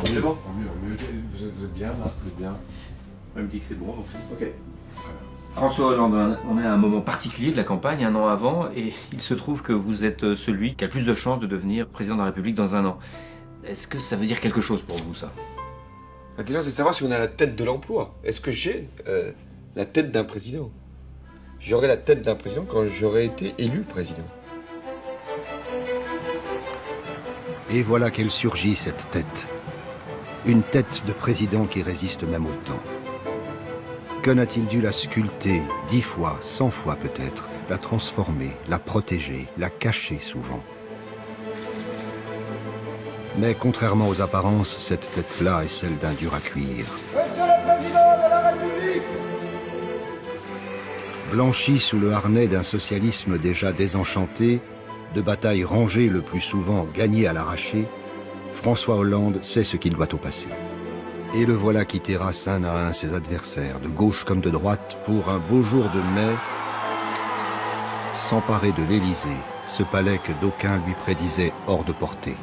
C'est bon. Vous êtes bien là, vous êtes bien. Elle me dit que c'est bon, donc ok. François Hollande, on est à un moment particulier de la campagne, un an avant, et il se trouve que vous êtes celui qui a le plus de chances de devenir président de la République dans un an. Est-ce que ça veut dire quelque chose pour vous, ça? La question, c'est de savoir si on a la tête de l'emploi. Est-ce que j'ai la tête d'un président? J'aurai la tête d'un président quand j'aurai été élu président. Et voilà qu'elle surgit, cette tête. Une tête de président qui résiste même au temps. Que n'a-t-il dû la sculpter 10 fois, 100 fois peut-être, la transformer, la protéger, la cacher souvent. Mais contrairement aux apparences, cette tête-là est celle d'un dur à cuire. Monsieur le Président de la République! Blanchi sous le harnais d'un socialisme déjà désenchanté, de batailles rangées le plus souvent gagnées à l'arraché, François Hollande sait ce qu'il doit au passé. Et le voilà qui terrasse un à un ses adversaires, de gauche comme de droite, pour un beau jour de mai, s'emparer de l'Élysée, ce palais que d'aucuns lui prédisaient hors de portée.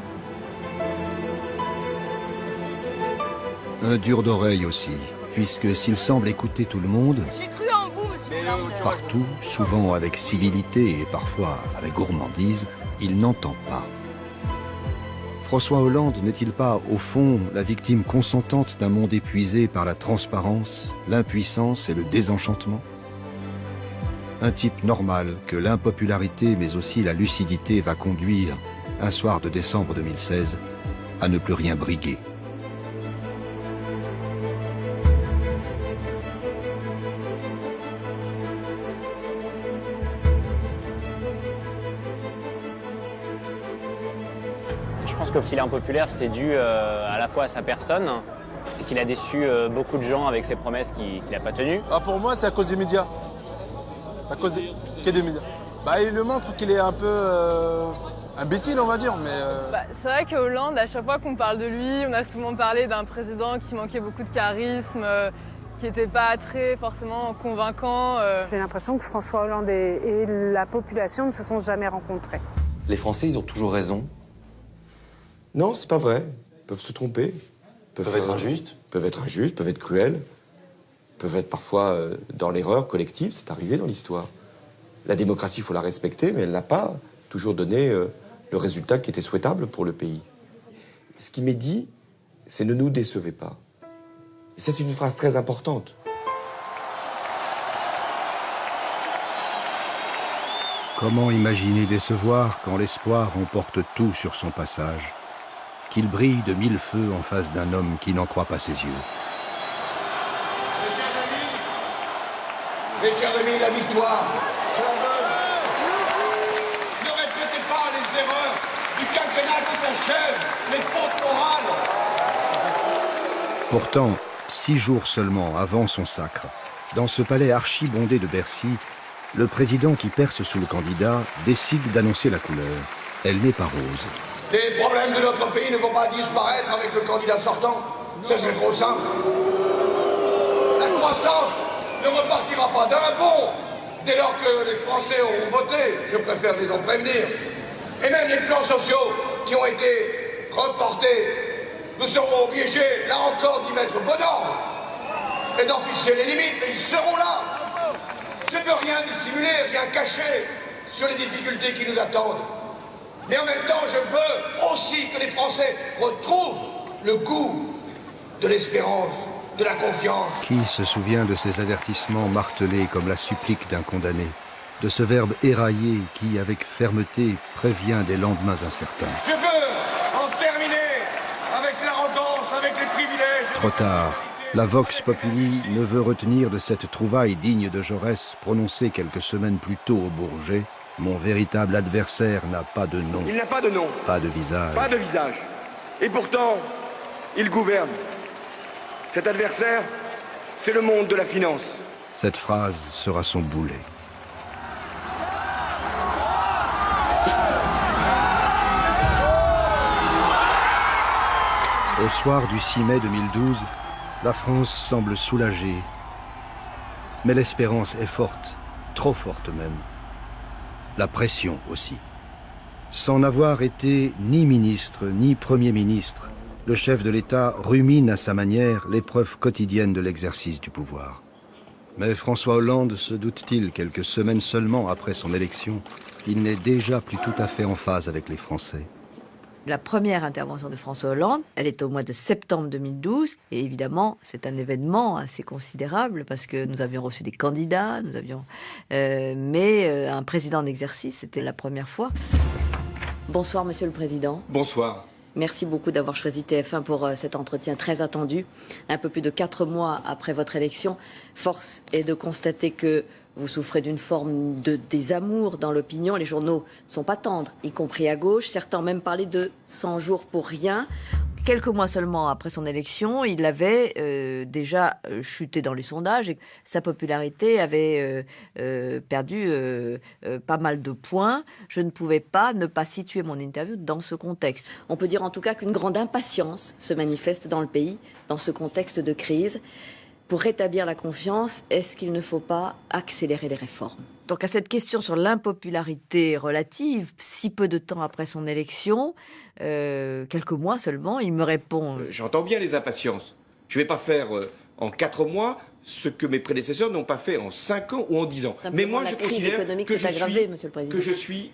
Un dur d'oreille aussi, puisque s'il semble écouter tout le monde, j'ai cru en vous, monsieur Hollande. Partout, souvent avec civilité et parfois avec gourmandise, il n'entend pas. François Hollande n'est-il pas, au fond, la victime consentante d'un monde épuisé par la transparence, l'impuissance et le désenchantement? Un type normal que l'impopularité mais aussi la lucidité va conduire, un soir de décembre 2016, à ne plus rien briguer. Je pense que s'il est impopulaire, c'est dû à la fois à sa personne, c'est qu'il a déçu beaucoup de gens avec ses promesses qu'il n'a pas tenues. Ah, pour moi, c'est à cause des médias. C'est à cause des médias. Bah, il le montre qu'il est un peu imbécile, on va dire, mais... C'est vrai que Hollande, à chaque fois qu'on parle de lui, on a souvent parlé d'un président qui manquait beaucoup de charisme, qui n'était pas très forcément convaincant. J'ai l'impression que François Hollande et la population ne se sont jamais rencontrés. Les Français, ils ont toujours raison. Non, c'est pas vrai. Ils peuvent se tromper. Peuvent être injustes. Peuvent être injustes, peuvent être cruels. Peuvent être parfois dans l'erreur collective. C'est arrivé dans l'histoire. La démocratie, il faut la respecter, mais elle n'a pas toujours donné le résultat qui était souhaitable pour le pays. Ce qui m'est dit, c'est ne nous décevez pas. Et ça, c'est une phrase très importante. Comment imaginer décevoir quand l'espoir emporte tout sur son passage, qu'il brille de 1000 feux en face d'un homme qui n'en croit pas ses yeux. Mes chers amis, la victoire. Ne répétez pas les erreurs du quinquennat qui s'achève, les fautes morales. Pourtant, 6 jours seulement avant son sacre, dans ce palais archi-bondé de Bercy, le président qui perce sous le candidat décide d'annoncer la couleur. Elle n'est pas rose. Les problèmes de notre pays ne vont pas disparaître avec le candidat sortant. Ça, c'est trop simple. La croissance ne repartira pas d'un bond dès lors que les Français auront voté. Je préfère les en prévenir. Et même les plans sociaux qui ont été reportés, nous serons obligés, là encore, d'y mettre bon ordre et d'en fixer les limites, mais ils seront là. Je ne veux rien dissimuler, rien cacher sur les difficultés qui nous attendent. Mais en même temps, je veux aussi que les Français retrouvent le goût de l'espérance, de la confiance. Qui se souvient de ces avertissements martelés comme la supplique d'un condamné, de ce verbe éraillé qui, avec fermeté, prévient des lendemains incertains? Je veux en terminer avec l'arrogance, avec les privilèges. Trop tard. La Vox Populi ne veut retenir de cette trouvaille digne de Jaurès, prononcée quelques semaines plus tôt au Bourget. Mon véritable adversaire n'a pas de nom. Il n'a pas de nom. Pas de visage. Pas de visage. Et pourtant, il gouverne. Cet adversaire, c'est le monde de la finance. Cette phrase sera son boulet. Au soir du 6 mai 2012, la France semble soulagée. Mais l'espérance est forte, trop forte même. La pression aussi. Sans n'avoir été ni ministre, ni Premier ministre, le chef de l'État rumine à sa manière l'épreuve quotidienne de l'exercice du pouvoir. Mais François Hollande se doute-t-il, quelques semaines seulement après son élection, qu'il n'est déjà plus tout à fait en phase avec les Français? La première intervention de François Hollande, elle est au mois de septembre 2012. Et évidemment, c'est un événement assez considérable parce que nous avions reçu des candidats, mais un président d'exercice, c'était la première fois. Bonsoir, Monsieur le Président. Bonsoir. Merci beaucoup d'avoir choisi TF1 pour cet entretien très attendu. Un peu plus de 4 mois après votre élection, force est de constater que vous souffrez d'une forme de désamour dans l'opinion. Les journaux ne sont pas tendres, y compris à gauche. Certains ont même parlé de 100 jours pour rien. Quelques mois seulement après son élection, il avait déjà chuté dans les sondages et sa popularité avait perdu pas mal de points. Je ne pouvais pas ne pas situer mon interview dans ce contexte. On peut dire en tout cas qu'une grande impatience se manifeste dans le pays, dans ce contexte de crise. Pour rétablir la confiance, est-ce qu'il ne faut pas accélérer les réformes? Donc à cette question sur l'impopularité relative, si peu de temps après son élection, quelques mois seulement, il me répond... J'entends bien les impatiences. Je ne vais pas faire en 4 mois ce que mes prédécesseurs n'ont pas fait en 5 ans ou en 10 ans. Simplement, mais moi, la je crise considère économique que s'est aggravée, Monsieur le Président. que je suis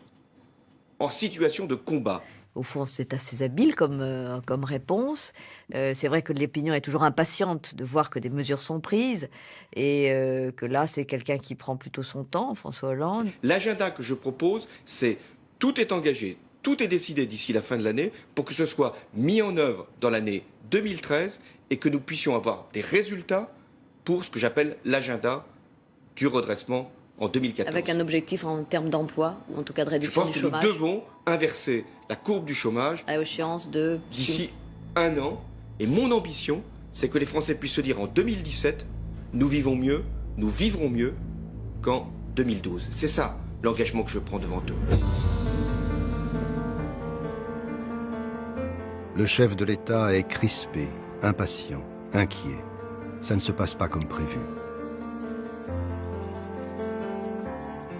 en situation de combat. Au fond, c'est assez habile comme réponse. C'est vrai que l'opinion est toujours impatiente de voir que des mesures sont prises et que là, c'est quelqu'un qui prend plutôt son temps, François Hollande. L'agenda que je propose, c'est tout est engagé, tout est décidé d'ici la fin de l'année pour que ce soit mis en œuvre dans l'année 2013 et que nous puissions avoir des résultats pour ce que j'appelle l'agenda du redressement en 2014. Avec un objectif en termes d'emploi, ou en tout cas de réduction du chômage. Je pense que nous devons inverser la courbe du chômage à échéance de... d'ici 1 an. Et mon ambition, c'est que les Français puissent se dire en 2017, nous vivons mieux, nous vivrons mieux qu'en 2012. C'est ça l'engagement que je prends devant eux. Le chef de l'État est crispé, impatient, inquiet. Ça ne se passe pas comme prévu.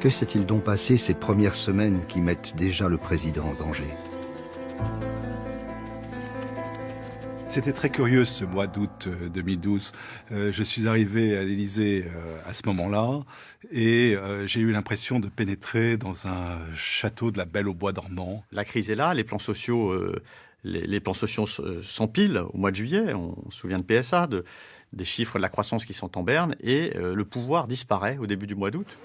Que s'est-il donc passé ces premières semaines qui mettent déjà le président en danger? C'était très curieux ce mois d'août 2012. Je suis arrivé à l'Élysée à ce moment-là et j'ai eu l'impression de pénétrer dans un château de la Belle au bois dormant. La crise est là, les plans sociaux s'empilent au mois de juillet. On se souvient de PSA, des chiffres de la croissance qui sont en berne et le pouvoir disparaît au début du mois d'août.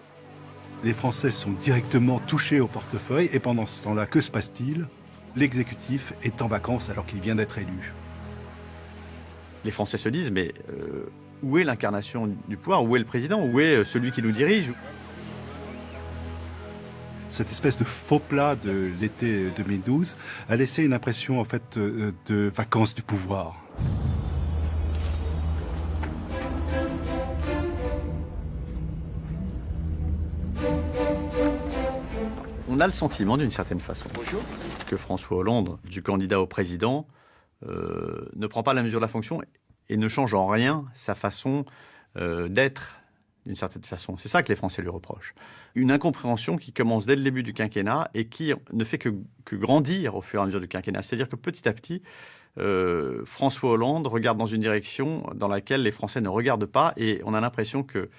Les Français sont directement touchés au portefeuille et pendant ce temps-là, que se passe-t-il? L'exécutif est en vacances alors qu'il vient d'être élu. Les Français se disent, mais où est l'incarnation du pouvoir? Où est le président? Où est celui qui nous dirige? Cette espèce de faux plat de l'été 2012 a laissé une impression en fait de vacances du pouvoir. On a le sentiment, d'une certaine façon, que François Hollande, du candidat au président, ne prend pas la mesure de la fonction et ne change en rien sa façon d'être, d'une certaine façon. C'est ça que les Français lui reprochent. Une incompréhension qui commence dès le début du quinquennat et qui ne fait que grandir au fur et à mesure du quinquennat. C'est-à-dire que petit à petit, François Hollande regarde dans une direction dans laquelle les Français ne regardent pas et on a l'impression que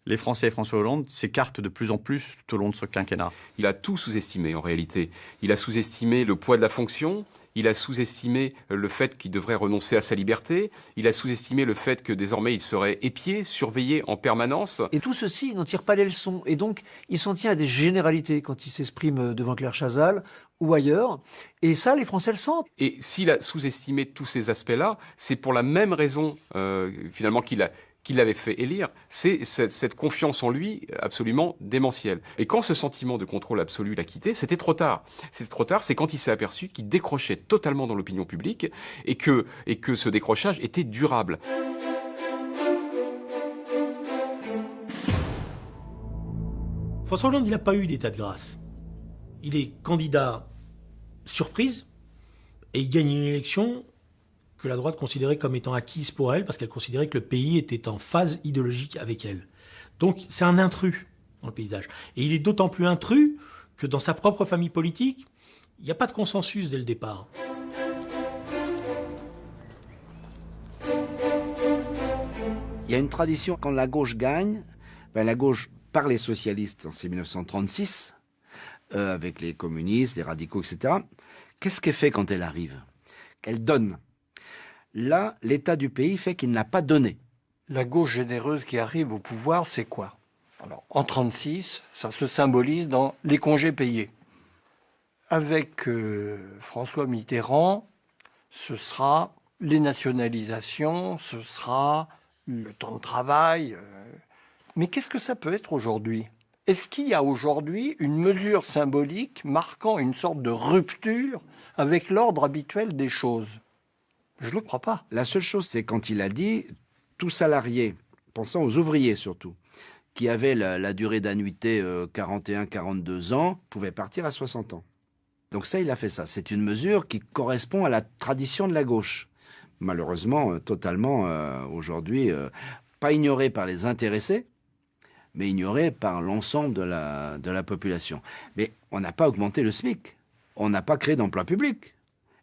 les Français et François Hollande s'écartent de plus en plus tout au long de ce quinquennat. Il a tout sous-estimé en réalité. Il a sous-estimé le poids de la fonction, il a sous-estimé le fait qu'il devrait renoncer à sa liberté, il a sous-estimé le fait que désormais il serait épié, surveillé en permanence. Et tout ceci, il n'en tire pas les leçons. Et donc, il s'en tient à des généralités quand il s'exprime devant Claire Chazal ou ailleurs. Et ça, les Français le sentent. Et s'il a sous-estimé tous ces aspects-là, c'est pour la même raison finalement qu'il l'avait fait élire, c'est cette confiance en lui absolument démentielle. Et quand ce sentiment de contrôle absolu l'a quitté, c'était trop tard. C'était trop tard, c'est quand il s'est aperçu qu'il décrochait totalement dans l'opinion publique et que ce décrochage était durable. François Hollande, il n'a pas eu d'état de grâce. Il est candidat surprise et il gagne une élection que la droite considérait comme étant acquise pour elle, parce qu'elle considérait que le pays était en phase idéologique avec elle. Donc c'est un intrus dans le paysage. Et il est d'autant plus intrus que dans sa propre famille politique, il n'y a pas de consensus dès le départ. y a une tradition, quand la gauche gagne, la gauche, par les socialistes, c'est 1936, avec les communistes, les radicaux, etc. Qu'est-ce qu'elle fait quand elle arrive? Elle donne. Là, l'état du pays fait qu'il n'a pas donné. La gauche généreuse qui arrive au pouvoir, c'est quoi? Alors, en 1936, ça se symbolise dans les congés payés. Avec François Mitterrand, ce sera les nationalisations, ce sera le temps de travail. Mais qu'est-ce que ça peut être aujourd'hui? Est-ce qu'il y a aujourd'hui une mesure symbolique marquant une sorte de rupture avec l'ordre habituel des choses? Je ne le crois pas. La seule chose, c'est quand il a dit tout salarié, pensant aux ouvriers surtout, qui avaient la durée d'annuité 41-42 ans, pouvait partir à 60 ans. Donc ça, il a fait ça. C'est une mesure qui correspond à la tradition de la gauche. Malheureusement, totalement, aujourd'hui, pas ignorée par les intéressés, mais ignorée par l'ensemble de la population. Mais on n'a pas augmenté le SMIC, on n'a pas créé d'emploi public,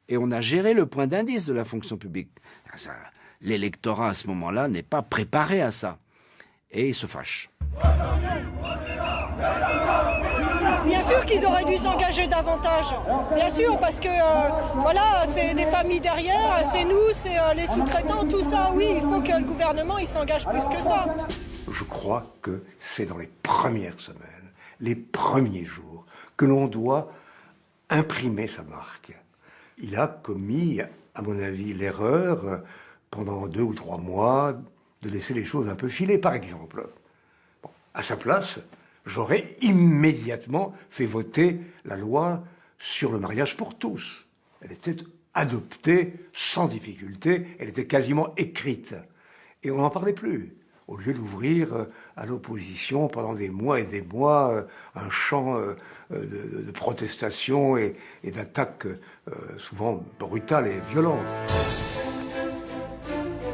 et on a géré le point d'indice de la fonction publique. L'électorat, à ce moment-là, n'est pas préparé à ça. Et il se fâche. Bien sûr qu'ils auraient dû s'engager davantage. Bien sûr, parce que voilà, c'est des familles derrière, c'est nous, c'est les sous-traitants, tout ça. Oui, il faut que le gouvernement il s'engage plus que ça. Je crois que c'est dans les premières semaines, les premiers jours, que l'on doit imprimer sa marque. Il a commis, à mon avis, l'erreur, pendant 2 ou 3 mois, de laisser les choses un peu filer, par exemple. Bon, à sa place, j'aurais immédiatement fait voter la loi sur le mariage pour tous. Elle était adoptée sans difficulté, elle était quasiment écrite. Et on n'en parlait plus. Au lieu d'ouvrir à l'opposition pendant des mois et des mois un champ de protestation et d'attaques souvent brutales et violentes.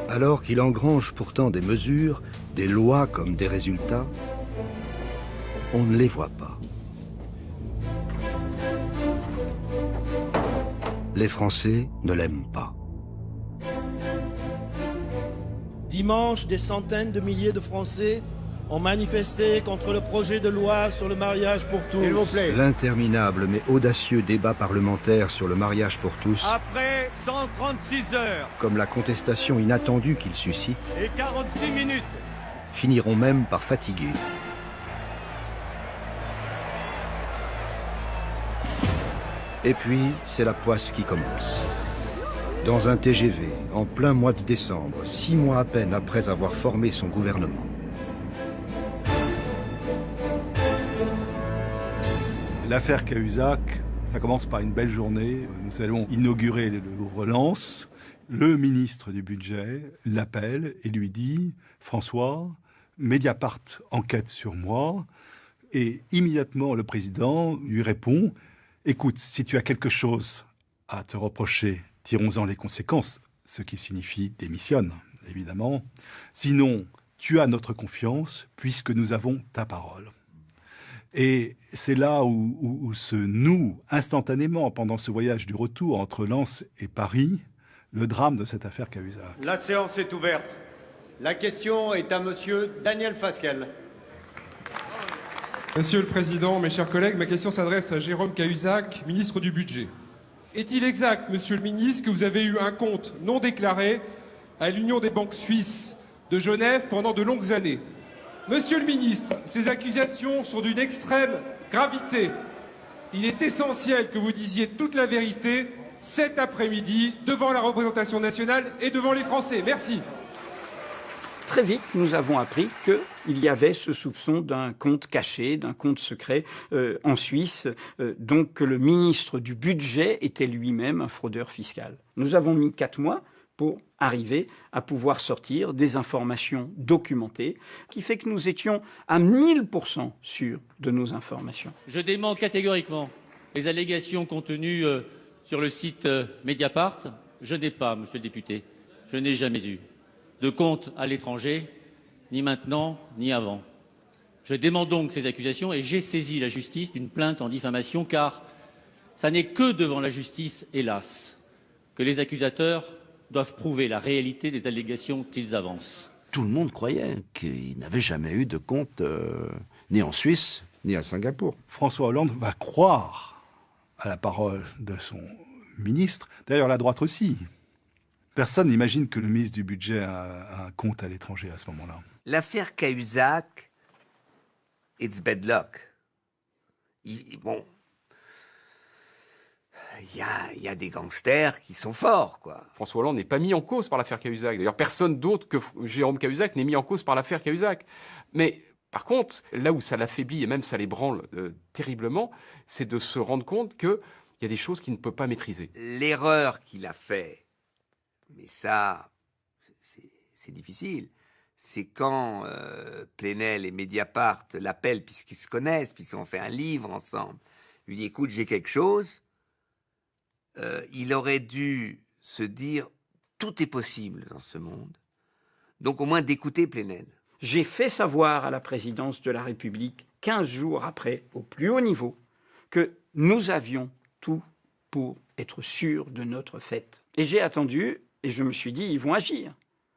Alors qu'il engrange pourtant des mesures, des lois comme des résultats, on ne les voit pas. Les Français ne l'aiment pas. Dimanche, des centaines de milliers de Français ont manifesté contre le projet de loi sur le mariage pour tous. S'il vous plaît. L'interminable mais audacieux débat parlementaire sur le mariage pour tous, Après 136 heures comme la contestation inattendue qu'il suscite, et 46 minutes, finiront même par fatiguer. Et puis, c'est la poisse qui commence. Dans un TGV, en plein mois de décembre, 6 mois à peine après avoir formé son gouvernement. L'affaire Cahuzac, ça commence par une belle journée. Nous allons inaugurer le Louvre-Lens. Le ministre du Budget l'appelle et lui dit « François, Mediapart enquête sur moi. » Et immédiatement, le président lui répond « Écoute, si tu as quelque chose à te reprocher, tirons-en les conséquences. » Ce qui signifie démissionne, évidemment. Sinon, tu as notre confiance puisque nous avons ta parole. Et c'est là où se noue instantanément, pendant ce voyage du retour entre Lens et Paris, le drame de cette affaire Cahuzac. La séance est ouverte. La question est à monsieur Daniel Fasquelle. Monsieur le Président, mes chers collègues, ma question s'adresse à Jérôme Cahuzac, ministre du Budget. Est-il exact, monsieur le ministre, que vous avez eu un compte non déclaré à l'Union des banques suisses de Genève pendant de longues années? Monsieur le ministre, ces accusations sont d'une extrême gravité. Il est essentiel que vous disiez toute la vérité cet après-midi devant la représentation nationale et devant les Français. Merci. Très vite, nous avons appris qu'il y avait ce soupçon d'un compte caché, d'un compte secret en Suisse, donc que le ministre du Budget était lui-même un fraudeur fiscal. Nous avons mis 4 mois pour arriver à pouvoir sortir des informations documentées, qui fait que nous étions à 1000% sûrs de nos informations. Je dément catégoriquement les allégations contenues sur le site Mediapart. Je n'ai pas, monsieur le député, je n'ai jamais eu de compte à l'étranger, ni maintenant, ni avant. Je dément donc ces accusations et j'ai saisi la justice d'une plainte en diffamation, car ça n'est que devant la justice, hélas, que les accusateurs doivent prouver la réalité des allégations qu'ils avancent. Tout le monde croyait qu'il n'avait jamais eu de compte ni en Suisse, ni à Singapour. François Hollande va croire à la parole de son ministre. D'ailleurs, la droite aussi. Personne n'imagine que le ministre du Budget a un compte à l'étranger à ce moment-là. L'affaire Cahuzac, it's bad luck. Bon, il y a des gangsters qui sont forts, quoi. François Hollande n'est pas mis en cause par l'affaire Cahuzac. D'ailleurs, personne d'autre que Jérôme Cahuzac n'est mis en cause par l'affaire Cahuzac. Mais par contre, là où ça l'affaiblit et même ça l'ébranle terriblement, c'est de se rendre compte qu'il y a des choses qu'il ne peut pas maîtriser. L'erreur qu'il a fait, mais ça, c'est difficile, c'est quand Plenel et Mediapart l'appellent, puisqu'ils se connaissent, puisqu'ils ont fait un livre ensemble, lui dit « Écoute, j'ai quelque chose », il aurait dû se dire « Tout est possible dans ce monde », donc au moins d'écouter Plenel. J'ai fait savoir à la présidence de la République, 15 jours après, au plus haut niveau, que nous avions tout pour être sûrs de notre fête. Et j'ai attendu, et je me suis dit, ils vont agir.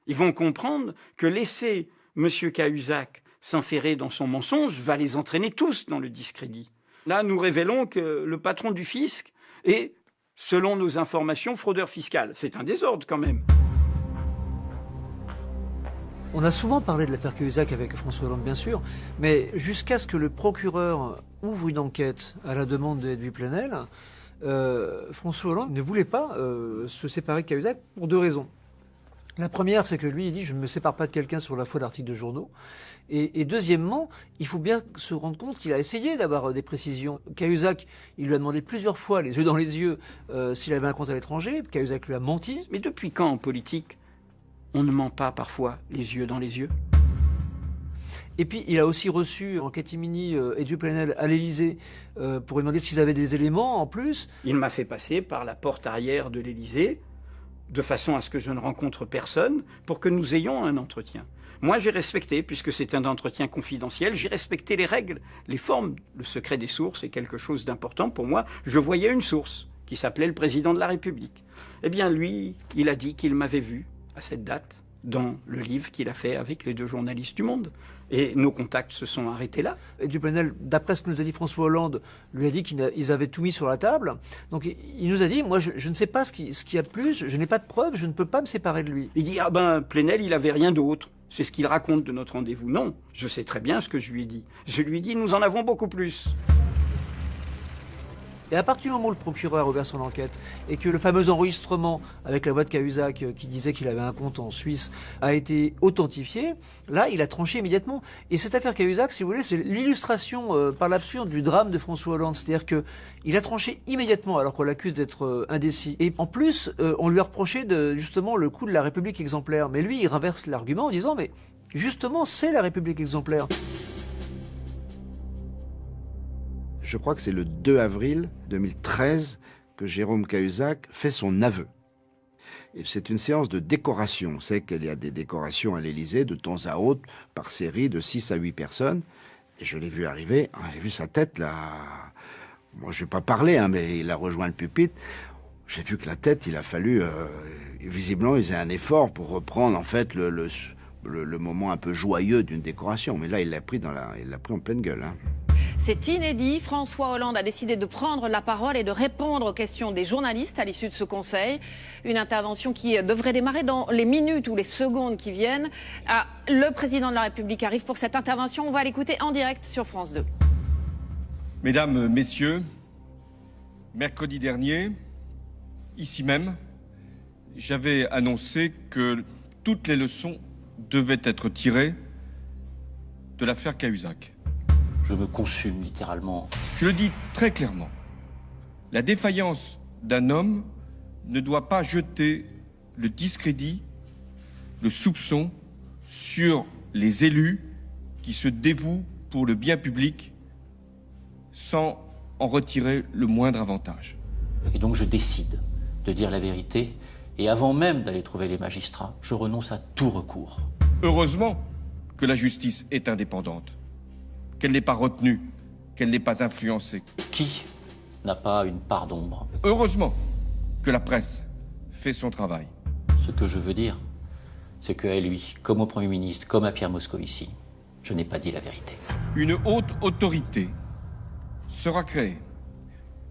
Ils vont comprendre que laisser M. Cahuzac s'enferrer dans son mensonge va les entraîner tous dans le discrédit. Là, nous révélons que le patron du fisc est, selon nos informations, fraudeur fiscal. C'est un désordre quand même. On a souvent parlé de l'affaire Cahuzac avec François Hollande, bien sûr, mais jusqu'à ce que le procureur ouvre une enquête à la demande d'Edoui Plenel, François Hollande ne voulait pas se séparer de Cahuzac pour 2 raisons. La première, c'est que lui, il dit « je ne me sépare pas de quelqu'un sur la foi d'articles de journaux ». Et deuxièmement, il faut bien se rendre compte qu'il a essayé d'avoir des précisions. Cahuzac, il lui a demandé plusieurs fois, les yeux dans les yeux, s'il avait un compte à l'étranger. Cahuzac lui a menti. Mais depuis quand en politique on ne ment pas parfois les yeux dans les yeux? Et puis, il a aussi reçu en catimini Edoui Plenel à l'Élysée pour lui demander s'ils avaient des éléments en plus. Il m'a fait passer par la porte arrière de l'Élysée, de façon à ce que je ne rencontre personne, pour que nous ayons un entretien. Moi, j'ai respecté, puisque c'est un entretien confidentiel, j'ai respecté les règles, les formes. Le secret des sources est quelque chose d'important pour moi. Je voyais une source qui s'appelait le président de la République. Eh bien, lui, il a dit qu'il m'avait vu à cette date dans le livre qu'il a fait avec les 2 journalistes du Monde. Et nos contacts se sont arrêtés là. Edoui Plenel, d'après ce que nous a dit François Hollande, lui a dit qu'ils avaient tout mis sur la table. Donc il nous a dit, moi je ne sais pas ce qu'il y a de plus, je n'ai pas de preuves, je ne peux pas me séparer de lui. Il dit, ah ben Plenel, il avait rien d'autre. C'est ce qu'il raconte de notre rendez-vous. Non, je sais très bien ce que je lui ai dit. Je lui ai dit, nous en avons beaucoup plus. Et à partir du moment où le procureur a ouvert son enquête et que le fameux enregistrement avec la voix de Cahuzac qui disait qu'il avait un compte en Suisse a été authentifié, là, il a tranché immédiatement. Et cette affaire Cahuzac, si vous voulez, c'est l'illustration par l'absurde du drame de François Hollande. C'est-à-dire qu'il a tranché immédiatement alors qu'on l'accuse d'être indécis. Et en plus, on lui a reproché justement le coup de la République exemplaire. Mais lui, il renverse l'argument en disant, mais justement, c'est la République exemplaire. Je crois que c'est le 2 avril 2013 que Jérôme Cahuzac fait son aveu. Et c'est une séance de décoration. On sait qu'il y a des décorations à l'Élysée de temps à autre, par série de 6 à 8 personnes. Et je l'ai vu arriver, j'ai vu sa tête là. Moi, je ne vais pas parler, mais il a rejoint le pupitre. J'ai vu que la tête, il a fallu... visiblement, il faisait un effort pour reprendre en fait le moment un peu joyeux d'une décoration. Mais là, il l'a pris en pleine gueule. Hein. C'est inédit. François Hollande a décidé de prendre la parole et de répondre aux questions des journalistes à l'issue de ce conseil. Une intervention qui devrait démarrer dans les minutes ou les secondes qui viennent. Le président de la République arrive pour cette intervention. On va l'écouter en direct sur France 2. Mesdames, Messieurs, mercredi dernier, ici même, j'avais annoncé que toutes les leçons devaient être tirées de l'affaire Cahuzac. Je me consume littéralement. Je le dis très clairement. La défaillance d'un homme ne doit pas jeter le discrédit, le soupçon sur les élus qui se dévouent pour le bien public sans en retirer le moindre avantage. Et donc je décide de dire la vérité et avant même d'aller trouver les magistrats, je renonce à tout recours. Heureusement que la justice est indépendante. Qu'elle n'est pas retenue, qu'elle n'est pas influencée. Qui n'a pas une part d'ombre? Heureusement que la presse fait son travail. Ce que je veux dire, c'est qu'à lui, comme au Premier ministre, comme à Pierre Moscovici, je n'ai pas dit la vérité. Une haute autorité sera créée,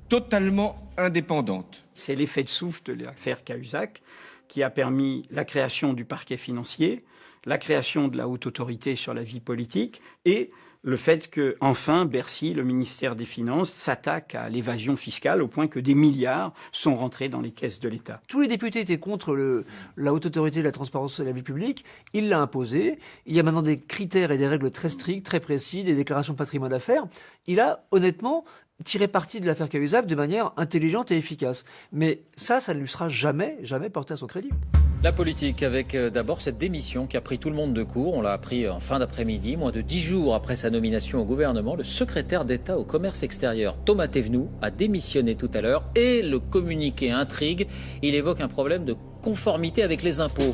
totalement indépendante. C'est l'effet de souffle de l'affaire Cahuzac qui a permis la création du parquet financier, la création de la haute autorité sur la vie politique et le fait que, enfin, Bercy, le ministère des Finances, s'attaque à l'évasion fiscale au point que des milliards sont rentrés dans les caisses de l'État. Tous les députés étaient contre la haute autorité de la transparence de la vie publique. Il l'a imposé. Il y a maintenant des critères et des règles très strictes, très précises, des déclarations de patrimoine à faire. Il a, honnêtement, tiré parti de l'affaire Cahuzac de manière intelligente et efficace. Mais ça ne lui sera jamais porté à son crédit. La politique avec d'abord cette démission qui a pris tout le monde de court. On l'a appris en fin d'après-midi, moins de 10 jours après sa nomination au gouvernement. Le secrétaire d'État au commerce extérieur, Thomas Thévenoud, a démissionné tout à l'heure et le communiqué intrigue. Il évoque un problème de conformité avec les impôts.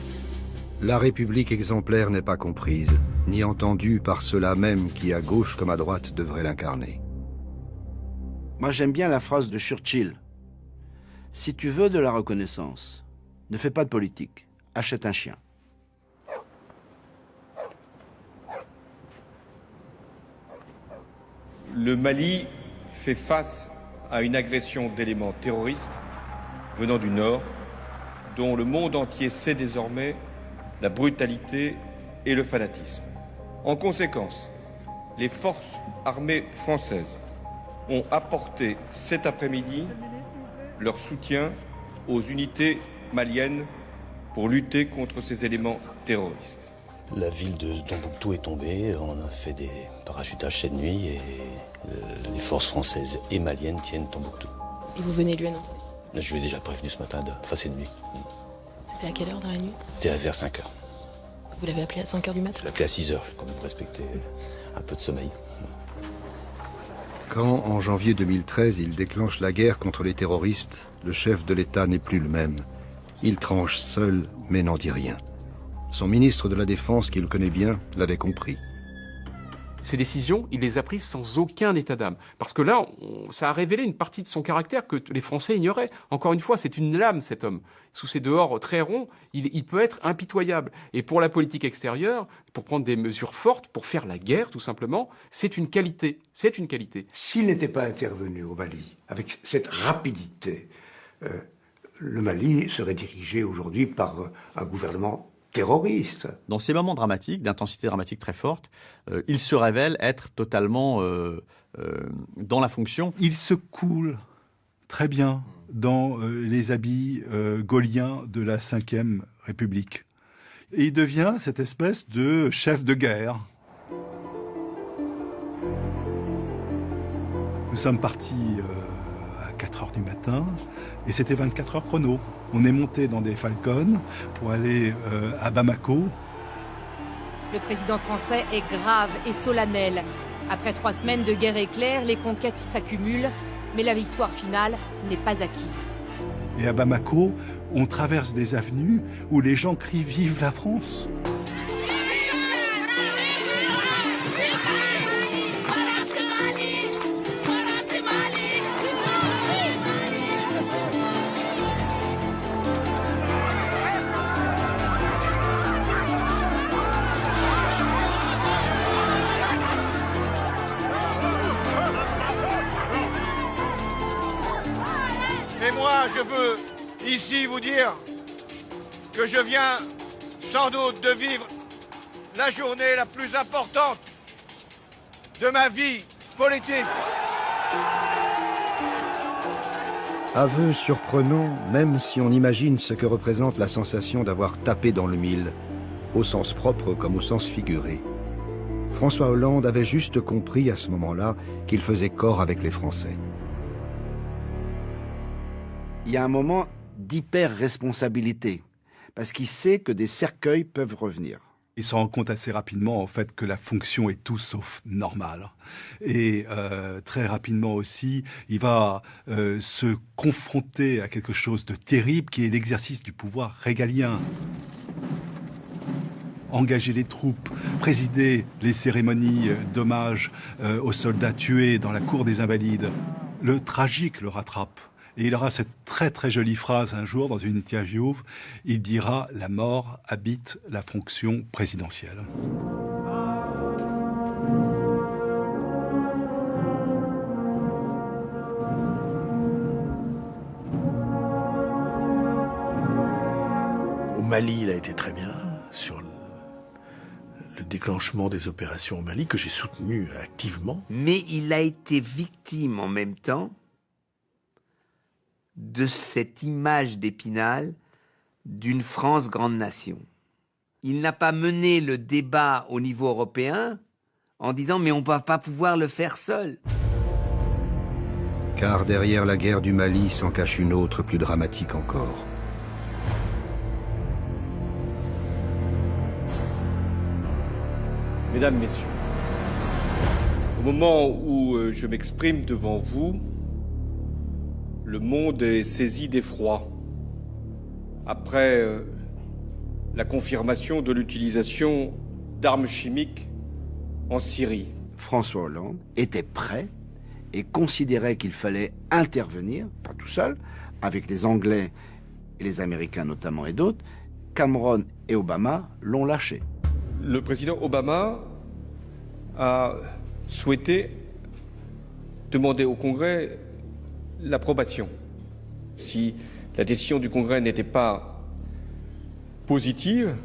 La République exemplaire n'est pas comprise, ni entendue par ceux-là même qui, à gauche comme à droite, devraient l'incarner. Moi, j'aime bien la phrase de Churchill. Si tu veux de la reconnaissance, ne fais pas de politique, achète un chien. Le Mali fait face à une agression d'éléments terroristes venant du Nord, dont le monde entier sait désormais la brutalité et le fanatisme. En conséquence, les forces armées françaises ont apporté cet après-midi leur soutien aux unités maliennes pour lutter contre ces éléments terroristes. La ville de Tombouctou est tombée, on a fait des parachutages cette nuit et les forces françaises et maliennes tiennent Tombouctou. Et vous venez lui annoncer? Je lui ai déjà prévenu ce matin, cette nuit. C'était à quelle heure dans la nuit? C'était vers 5 heures. Vous l'avez appelé à 5 heures du matin? Je l'ai appelé à 6 heures, quand même respecter un peu de sommeil. Quand, en janvier 2013, il déclenche la guerre contre les terroristes, le chef de l'État n'est plus le même. Il tranche seul, mais n'en dit rien. Son ministre de la Défense, qui le connaît bien, l'avait compris. Ces décisions, il les a prises sans aucun état d'âme. Parce que là, ça a révélé une partie de son caractère que les Français ignoraient. Encore une fois, c'est une lame, cet homme. Sous ses dehors très ronds, il peut être impitoyable. Et pour la politique extérieure, pour prendre des mesures fortes, pour faire la guerre, tout simplement, c'est une qualité. C'est une qualité. S'il n'était pas intervenu au Mali avec cette rapidité, le Mali serait dirigé aujourd'hui par un gouvernement terroriste. Dans ces moments dramatiques, d'intensité dramatique très forte, il se révèle être totalement dans la fonction. Il se coule très bien dans les habits gaulliens de la Ve République. Et il devient cette espèce de chef de guerre. Nous sommes partis à 4 heures du matin et c'était 24 heures chrono. On est monté dans des Falcons pour aller à Bamako. Le président français est grave et solennel. Après 3 semaines de guerre éclair, les conquêtes s'accumulent, mais la victoire finale n'est pas acquise. Et à Bamako, on traverse des avenues où les gens crient « Vive la France !» Je veux ici vous dire que je viens sans doute de vivre la journée la plus importante de ma vie politique. Aveu surprenant, même si on imagine ce que représente la sensation d'avoir tapé dans le mille, au sens propre comme au sens figuré. François Hollande avait juste compris à ce moment-là qu'il faisait corps avec les Français. Il y a un moment d'hyper-responsabilité, parce qu'il sait que des cercueils peuvent revenir. Il se rend compte assez rapidement, en fait, que la fonction est tout sauf normale. Et très rapidement aussi, il va se confronter à quelque chose de terrible, qui est l'exercice du pouvoir régalien. Engager les troupes, présider les cérémonies d'hommage aux soldats tués dans la cour des Invalides. Le tragique le rattrape. Et il aura cette très très jolie phrase un jour dans une interview, il dira « La mort habite la fonction présidentielle ». Au Mali, il a été très bien sur le déclenchement des opérations au Mali, que j'ai soutenu activement. Mais il a été victime en même temps de cette image d'Épinal d'une France grande nation. Il n'a pas mené le débat au niveau européen en disant « mais on ne va pas pouvoir le faire seul ». Car derrière la guerre du Mali s'en cache une autre plus dramatique encore. Mesdames, Messieurs, au moment où je m'exprime devant vous, le monde est saisi d'effroi. Après la confirmation de l'utilisation d'armes chimiques en Syrie. François Hollande était prêt et considérait qu'il fallait intervenir, pas tout seul, avec les Anglais et les Américains notamment et d'autres. Cameron et Obama l'ont lâché. Le président Obama a souhaité demander au Congrès l'approbation. Si la décision du Congrès n'était pas positive,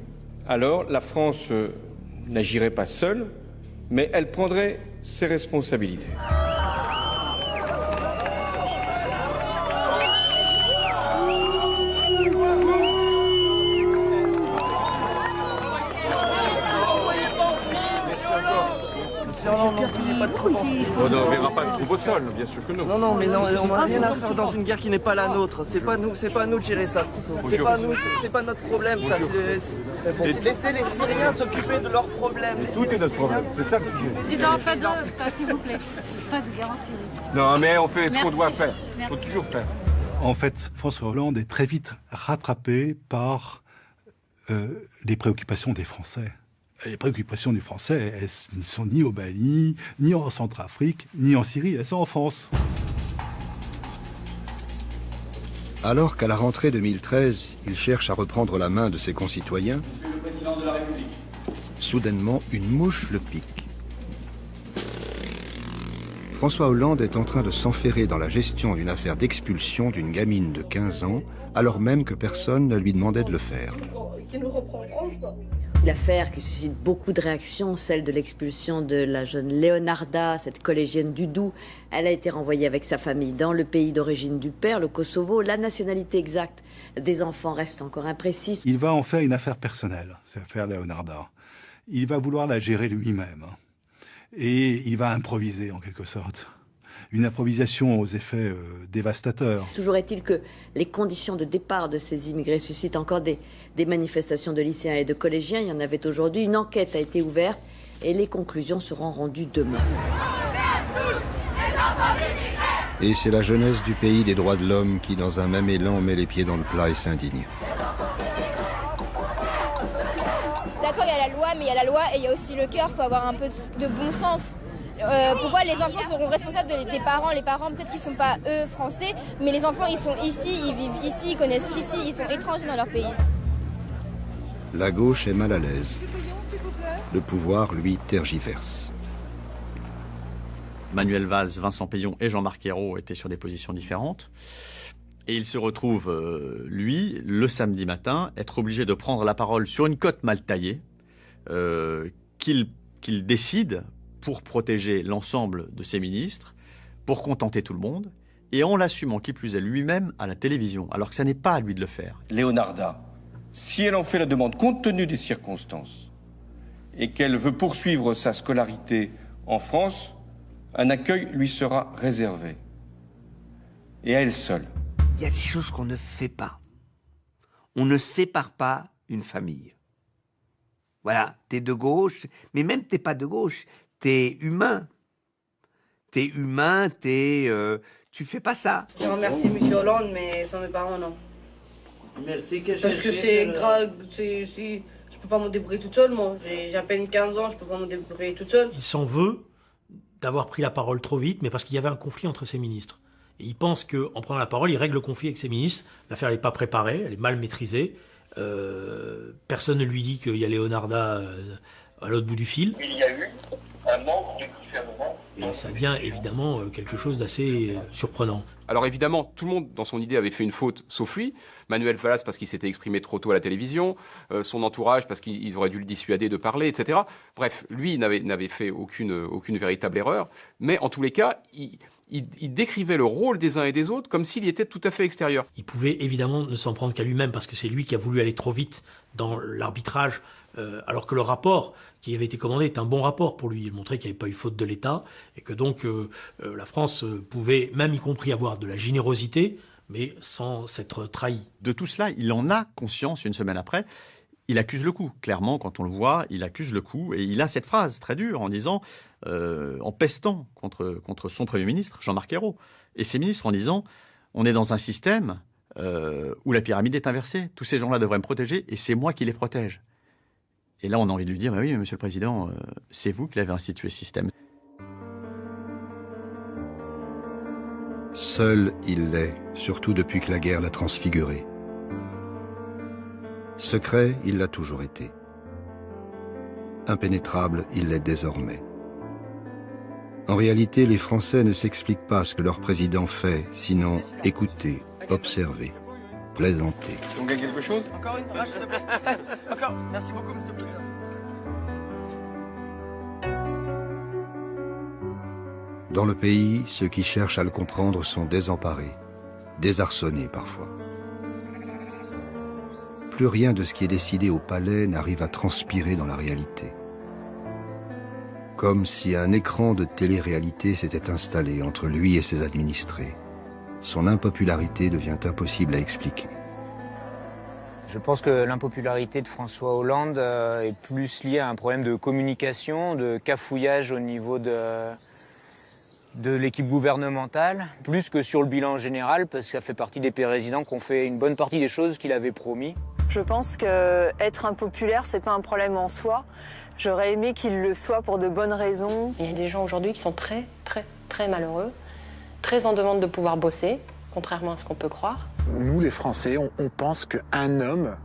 alors la France n'agirait pas seule, mais elle prendrait ses responsabilités. On ne verra pas de trouble au sol, bien sûr que non. Non, mais non, on n'a rien à faire dans une guerre qui n'est pas la nôtre. C'est pas nous de gérer ça. C'est pas nous, c'est pas notre problème, ça. Laissez les Syriens s'occuper de leurs problèmes. Tout est notre problème, c'est ça que je dis. Non, pas s'il vous plaît. Pas de guerre en Syrie. Non, mais on fait ce qu'on doit faire. Il faut toujours faire. En fait, François Hollande est très vite rattrapé par les préoccupations des Français. Les préoccupations des Français, elles ne sont ni au Mali, ni en Centrafrique, ni en Syrie, elles sont en France. Alors qu'à la rentrée 2013, il cherche à reprendre la main de ses concitoyens, soudainement, une mouche le pique. François Hollande est en train de s'enferrer dans la gestion d'une affaire d'expulsion d'une gamine de 15 ans, alors même que personne ne lui demandait de le faire. L'affaire qui suscite beaucoup de réactions, celle de l'expulsion de la jeune Leonarda, cette collégienne du Doubs. Elle a été renvoyée avec sa famille dans le pays d'origine du père, le Kosovo. La nationalité exacte des enfants reste encore imprécise. Il va en faire une affaire personnelle, cette affaire Leonarda. Il va vouloir la gérer lui-même. Et il va improviser en quelque sorte. Une improvisation aux effets dévastateurs. Toujours est-il que les conditions de départ de ces immigrés suscitent encore des manifestations de lycéens et de collégiens. Il y en avait aujourd'hui. Une enquête a été ouverte et les conclusions seront rendues demain. Et c'est la jeunesse du pays des droits de l'homme qui, dans un même élan, met les pieds dans le plat et s'indigne. D'accord, il y a la loi, mais il y a la loi et il y a aussi le cœur. Il faut avoir un peu de bon sens. Pourquoi les enfants seront responsables des parents? Les parents, peut-être qu'ils ne sont pas, eux, français, mais les enfants, ils sont ici, ils vivent ici, ils connaissent qu'ici, ils sont étrangers dans leur pays. La gauche est mal à l'aise. Le pouvoir, lui, tergiverse. Manuel Valls, Vincent Peillon et Jean-Marc Ayrault étaient sur des positions différentes. Et il se retrouve, lui, le samedi matin, être obligé de prendre la parole sur une cote mal taillée qu'il décide pour protéger l'ensemble de ses ministres, pour contenter tout le monde, et en l'assumant qui plus est lui-même à la télévision, alors que ça n'est pas à lui de le faire. Leonarda, si elle en fait la demande compte tenu des circonstances, et qu'elle veut poursuivre sa scolarité en France, un accueil lui sera réservé. Et à elle seule. Il y a des choses qu'on ne fait pas. On ne sépare pas une famille. Voilà, t'es de gauche, mais même t'es pas de gauche. T'es humain. T'es humain, tu fais pas ça. Je remercie M. Hollande, mais sans mes parents, non. Merci. Parce que c'est grave, je peux pas me débrouiller toute seule, moi. J'ai à peine 15 ans, je peux pas me débrouiller toute seule. Il s'en veut d'avoir pris la parole trop vite, mais parce qu'il y avait un conflit entre ses ministres. Et il pense qu'en prenant la parole, il règle le conflit avec ses ministres. L'affaire n'est pas préparée, elle est mal maîtrisée. Personne ne lui dit qu'il y a Leonarda à l'autre bout du fil. Il y a eu un manque de discernement. Et ça devient évidemment quelque chose d'assez surprenant. Alors évidemment, tout le monde dans son idée avait fait une faute, sauf lui. Manuel Vallas parce qu'il s'était exprimé trop tôt à la télévision, son entourage parce qu'ils auraient dû le dissuader de parler, etc. Bref, lui n'avait fait aucune véritable erreur. Mais en tous les cas, il décrivait le rôle des uns et des autres comme s'il y était tout à fait extérieur. Il pouvait évidemment ne s'en prendre qu'à lui-même parce que c'est lui qui a voulu aller trop vite dans l'arbitrage, alors que le rapport qui avait été commandé est un bon rapport pour lui. Il montrait qu'il n'y avait pas eu faute de l'État et que donc la France pouvait, même y compris avoir de la générosité, mais sans s'être trahie. De tout cela, il en a conscience une semaine après. Il accuse le coup. Clairement, quand on le voit, il accuse le coup. Et il a cette phrase très dure en disant, en pestant contre son Premier ministre, Jean-Marc Ayrault, et ses ministres en disant, on est dans un système où la pyramide est inversée. Tous ces gens-là devraient me protéger et c'est moi qui les protège. Et là, on a envie de lui dire, oui, mais Monsieur le Président, c'est vous qui l'avez institué ce système. Seul il l'est, surtout depuis que la guerre l'a transfiguré. Secret, il l'a toujours été. Impénétrable, il l'est désormais. En réalité, les Français ne s'expliquent pas ce que leur président fait, sinon écouter, observer, plaisanter. On gagne quelque chose? Encore une fois, s'il te plaît. Encore, merci beaucoup, Monsieur le Président. Dans le pays, ceux qui cherchent à le comprendre sont désemparés, désarçonnés parfois. Plus rien de ce qui est décidé au palais n'arrive à transpirer dans la réalité. Comme si un écran de télé-réalité s'était installé entre lui et ses administrés. Son impopularité devient impossible à expliquer. Je pense que l'impopularité de François Hollande est plus liée à un problème de communication, de cafouillage au niveau de l'équipe gouvernementale, plus que sur le bilan général, parce que ça fait partie des présidents qui ont fait une bonne partie des choses qu'il avait promis. Je pense qu'être impopulaire, c'est pas un problème en soi. J'aurais aimé qu'il le soit pour de bonnes raisons. Il y a des gens aujourd'hui qui sont très, très, très malheureux, très en demande de pouvoir bosser, contrairement à ce qu'on peut croire. Nous, les Français, on pense qu'un homme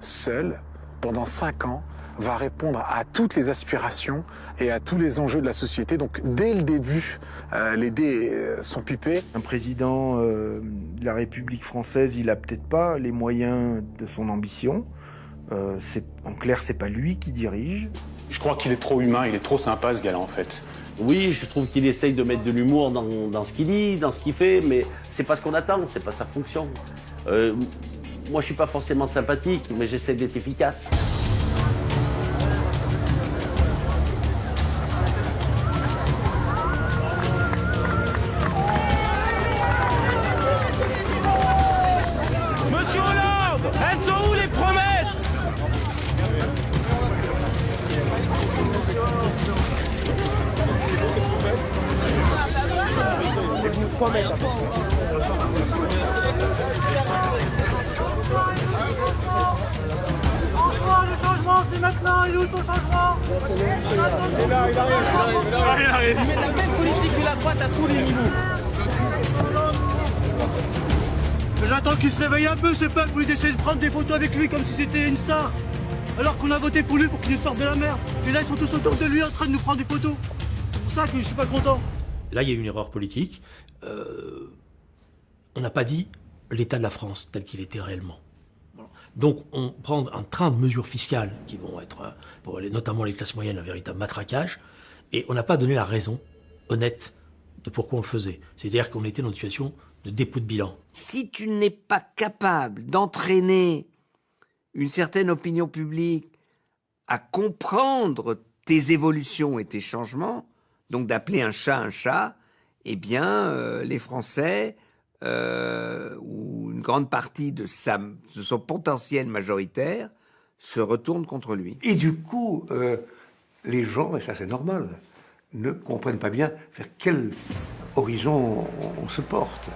seul, pendant 5 ans, va répondre à toutes les aspirations et à tous les enjeux de la société. Donc, dès le début, les dés sont pipés. Un président de la République française, il a peut-être pas les moyens de son ambition. En clair, c'est pas lui qui dirige. Je crois qu'il est trop humain, il est trop sympa, ce gars-là, en fait. Oui, je trouve qu'il essaye de mettre de l'humour dans ce qu'il dit, dans ce qu'il fait, mais c'est pas ce qu'on attend, c'est pas sa fonction. Moi, je suis pas forcément sympathique, mais j'essaie d'être efficace. Monsieur Hollande, elles sont où les promesses? Franchement, le changement, c'est maintenant. Il est où ton changement? Il arrive. Il met la même politique de la droite à tous les niveaux. J'attends qu'il se réveille un peu, ce peuple, pour lui d'essayer de prendre des photos avec lui comme si c'était une star. Alors qu'on a voté pour lui pour qu'il nous sorte de la merde. Et là, ils sont tous autour de lui en train de nous prendre des photos. C'est pour ça que je suis pas content. Là, il y a eu une erreur politique. On n'a pas dit l'état de la France tel qu'il était réellement. Voilà. Donc, on prend un train de mesures fiscales qui vont être, pour notamment les classes moyennes, un véritable matraquage. Et on n'a pas donné la raison honnête de pourquoi on le faisait. C'est-à-dire qu'on était dans une situation de dépôt de bilan. Si tu n'es pas capable d'entraîner une certaine opinion publique à comprendre tes évolutions et tes changements, donc d'appeler un chat, eh bien, les Français, ou une grande partie de son potentiel majoritaire, se retournent contre lui. Et du coup, les gens, et ça c'est normal, ne comprennent pas bien vers quel horizon on se porte.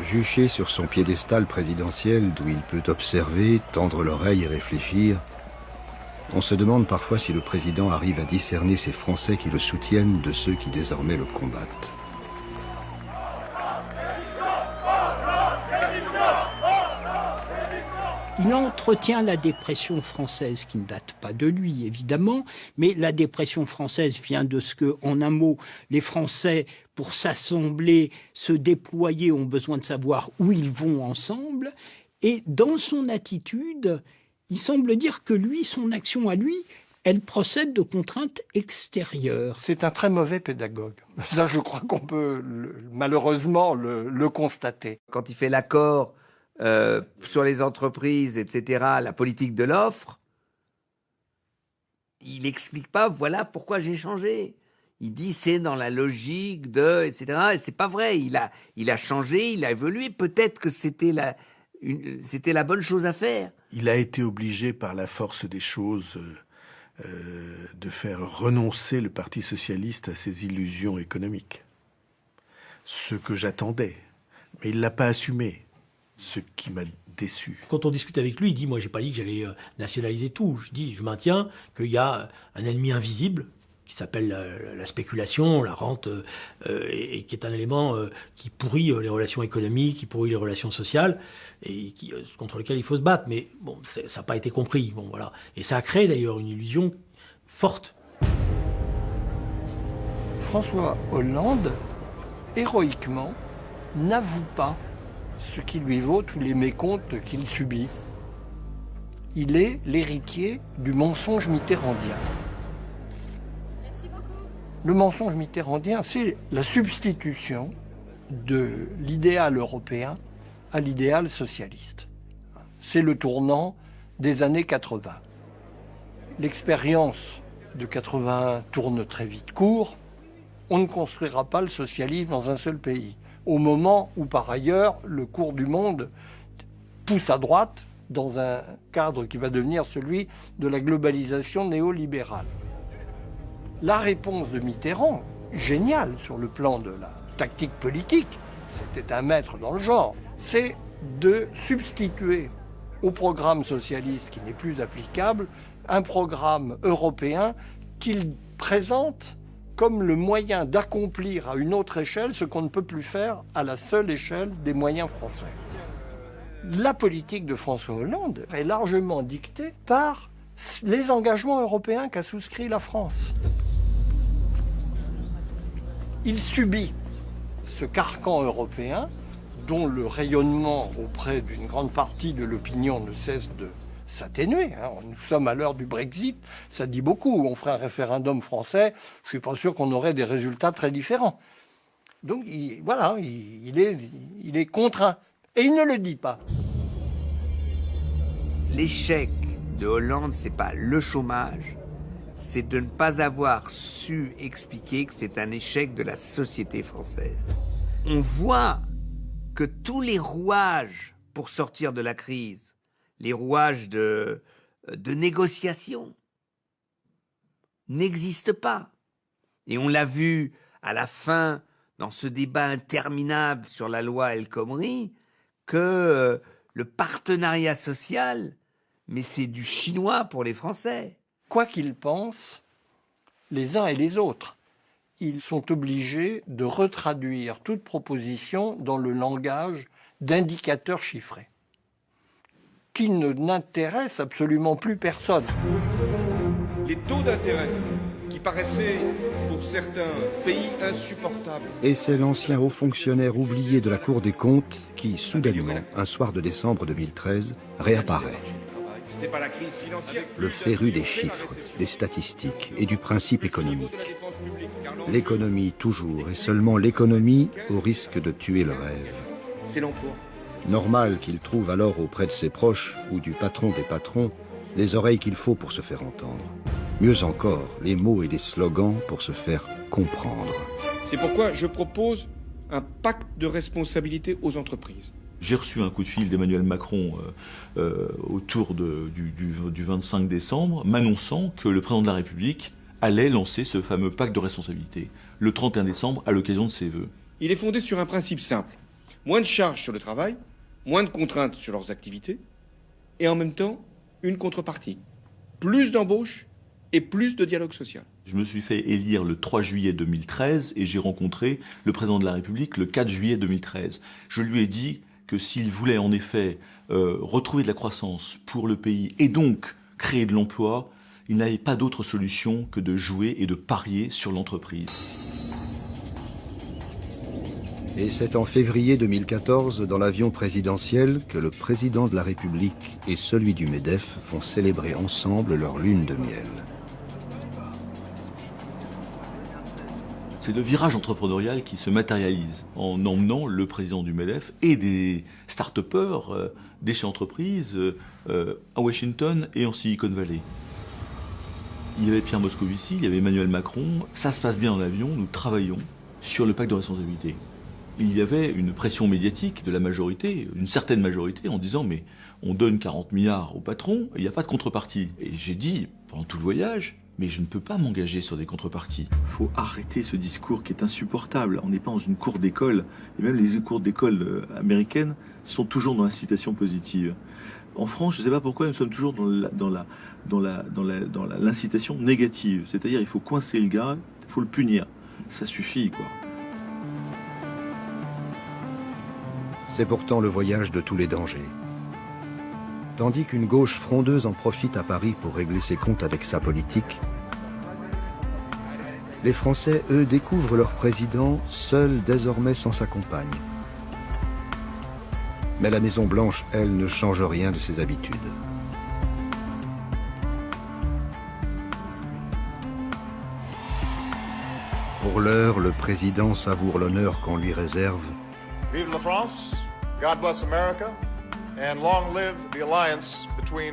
Juché sur son piédestal présidentiel d'où il peut observer, tendre l'oreille et réfléchir, On se demande parfois si le président arrive à discerner ces Français qui le soutiennent de ceux qui désormais le combattent. Il entretient la dépression française qui ne date pas de lui, évidemment, mais la dépression française vient de ce que, en un mot, les Français, pour s'assembler, se déployer, ont besoin de savoir où ils vont ensemble. Et dans son attitude, il semble dire que lui, son action à lui, elle procède de contraintes extérieures. C'est un très mauvais pédagogue. Ça, je crois qu'on peut malheureusement le constater. Quand il fait l'accord sur les entreprises, etc., la politique de l'offre, il n'explique pas, voilà pourquoi j'ai changé. Il dit c'est dans la logique de, etc. Et c'est pas vrai. Il a changé, il a évolué. Peut-être que c'était la bonne chose à faire. Il a été obligé par la force des choses de faire renoncer le Parti socialiste à ses illusions économiques. Ce que j'attendais. Mais il ne l'a pas assumé. Ce qui m'a déçu. Quand on discute avec lui, il dit « Moi, j'ai pas dit que j'allais nationaliser tout. Je maintiens qu'il y a un ennemi invisible qui s'appelle la spéculation, la rente, et qui est un élément qui pourrit les relations économiques, qui pourrit les relations sociales, et contre lequel il faut se battre. Mais bon, ça n'a pas été compris. Bon, voilà. Et ça a créé d'ailleurs une illusion forte. François Hollande, héroïquement, n'avoue pas ce qui lui vaut tous les mécomptes qu'il subit. Il est l'héritier du mensonge mitterrandien. Merci beaucoup. Le mensonge mitterrandien, c'est la substitution de l'idéal européen à l'idéal socialiste. C'est le tournant des années 80. L'expérience de 81 tourne très vite court. On ne construira pas le socialisme dans un seul pays. Au moment où, par ailleurs, le cours du monde pousse à droite dans un cadre qui va devenir celui de la globalisation néolibérale. La réponse de Mitterrand, géniale sur le plan de la tactique politique, c'était un maître dans le genre, c'est de substituer au programme socialiste qui n'est plus applicable un programme européen qu'il présente comme le moyen d'accomplir à une autre échelle ce qu'on ne peut plus faire à la seule échelle des moyens français. La politique de François Hollande est largement dictée par les engagements européens qu'a souscrit la France. Il subit ce carcan européen dont le rayonnement auprès d'une grande partie de l'opinion ne cesse de s'atténuer. Nous sommes à l'heure du Brexit, ça dit beaucoup. On ferait un référendum français, je ne suis pas sûr qu'on aurait des résultats très différents. Donc il est contraint. Et il ne le dit pas. L'échec de Hollande, c'est pas le chômage, c'est de ne pas avoir su expliquer que c'est un échec de la société française. On voit que tous les rouages pour sortir de la crise, les rouages de négociation n'existent pas. Et on l'a vu à la fin, dans ce débat interminable sur la loi El Khomri, que le partenariat social, mais c'est du chinois pour les Français. Quoi qu'ils pensent, les uns et les autres, ils sont obligés de retraduire toute proposition dans le langage d'indicateurs chiffrés, qui n'intéresse absolument plus personne. Les taux d'intérêt qui paraissaient pour certains pays insupportables. Et c'est l'ancien haut fonctionnaire oublié de la Cour des comptes qui, soudainement, un soir de décembre 2013, réapparaît. C'était pas la crise financière. Le féru des chiffres, des statistiques et du principe économique. L'économie toujours et seulement l'économie au risque de tuer le rêve. C'est l'emploi. Normal qu'il trouve alors auprès de ses proches ou du patron des patrons les oreilles qu'il faut pour se faire entendre. Mieux encore, les mots et les slogans pour se faire comprendre. C'est pourquoi je propose un pacte de responsabilité aux entreprises. J'ai reçu un coup de fil d'Emmanuel Macron autour du 25 décembre, m'annonçant que le président de la République allait lancer ce fameux pacte de responsabilité le 31 décembre à l'occasion de ses vœux. Il est fondé sur un principe simple. Moins de charges sur le travail, moins de contraintes sur leurs activités, et en même temps, une contrepartie. plus d'embauches et plus de dialogue social. Je me suis fait élire le 3 juillet 2013 et j'ai rencontré le président de la République le 4 juillet 2013. Je lui ai dit que s'il voulait en effet retrouver de la croissance pour le pays et donc créer de l'emploi, il n'avait pas d'autre solution que de jouer et de parier sur l'entreprise. Et c'est en février 2014, dans l'avion présidentiel, que le président de la République et celui du MEDEF font célébrer ensemble leur lune de miel. C'est le virage entrepreneurial qui se matérialise en emmenant le président du MEDEF et des start-upers des chefs d'entreprise à Washington et en Silicon Valley. Il y avait Pierre Moscovici, il y avait Emmanuel Macron. Ça se passe bien en avion, nous travaillons sur le pacte de responsabilité. Il y avait une pression médiatique de la majorité, une certaine majorité, en disant mais on donne 40 milliards au patron, il n'y a pas de contrepartie. Et j'ai dit pendant tout le voyage, mais je ne peux pas m'engager sur des contreparties. Il faut arrêter ce discours qui est insupportable. On n'est pas dans une cour d'école, et même les cours d'école américaines sont toujours dans l'incitation positive. En France, je ne sais pas pourquoi, nous sommes toujours dans l'incitation négative. C'est-à-dire il faut coincer le gars, il faut le punir. Ça suffit, quoi. C'est pourtant le voyage de tous les dangers. Tandis qu'une gauche frondeuse en profite à Paris pour régler ses comptes avec sa politique, les Français, eux, découvrent leur président seul désormais sans sa compagne. Mais la Maison-Blanche, elle, ne change rien de ses habitudes. Pour l'heure, le président savoure l'honneur qu'on lui réserve. Vive la France, God bless America, and long live the alliance between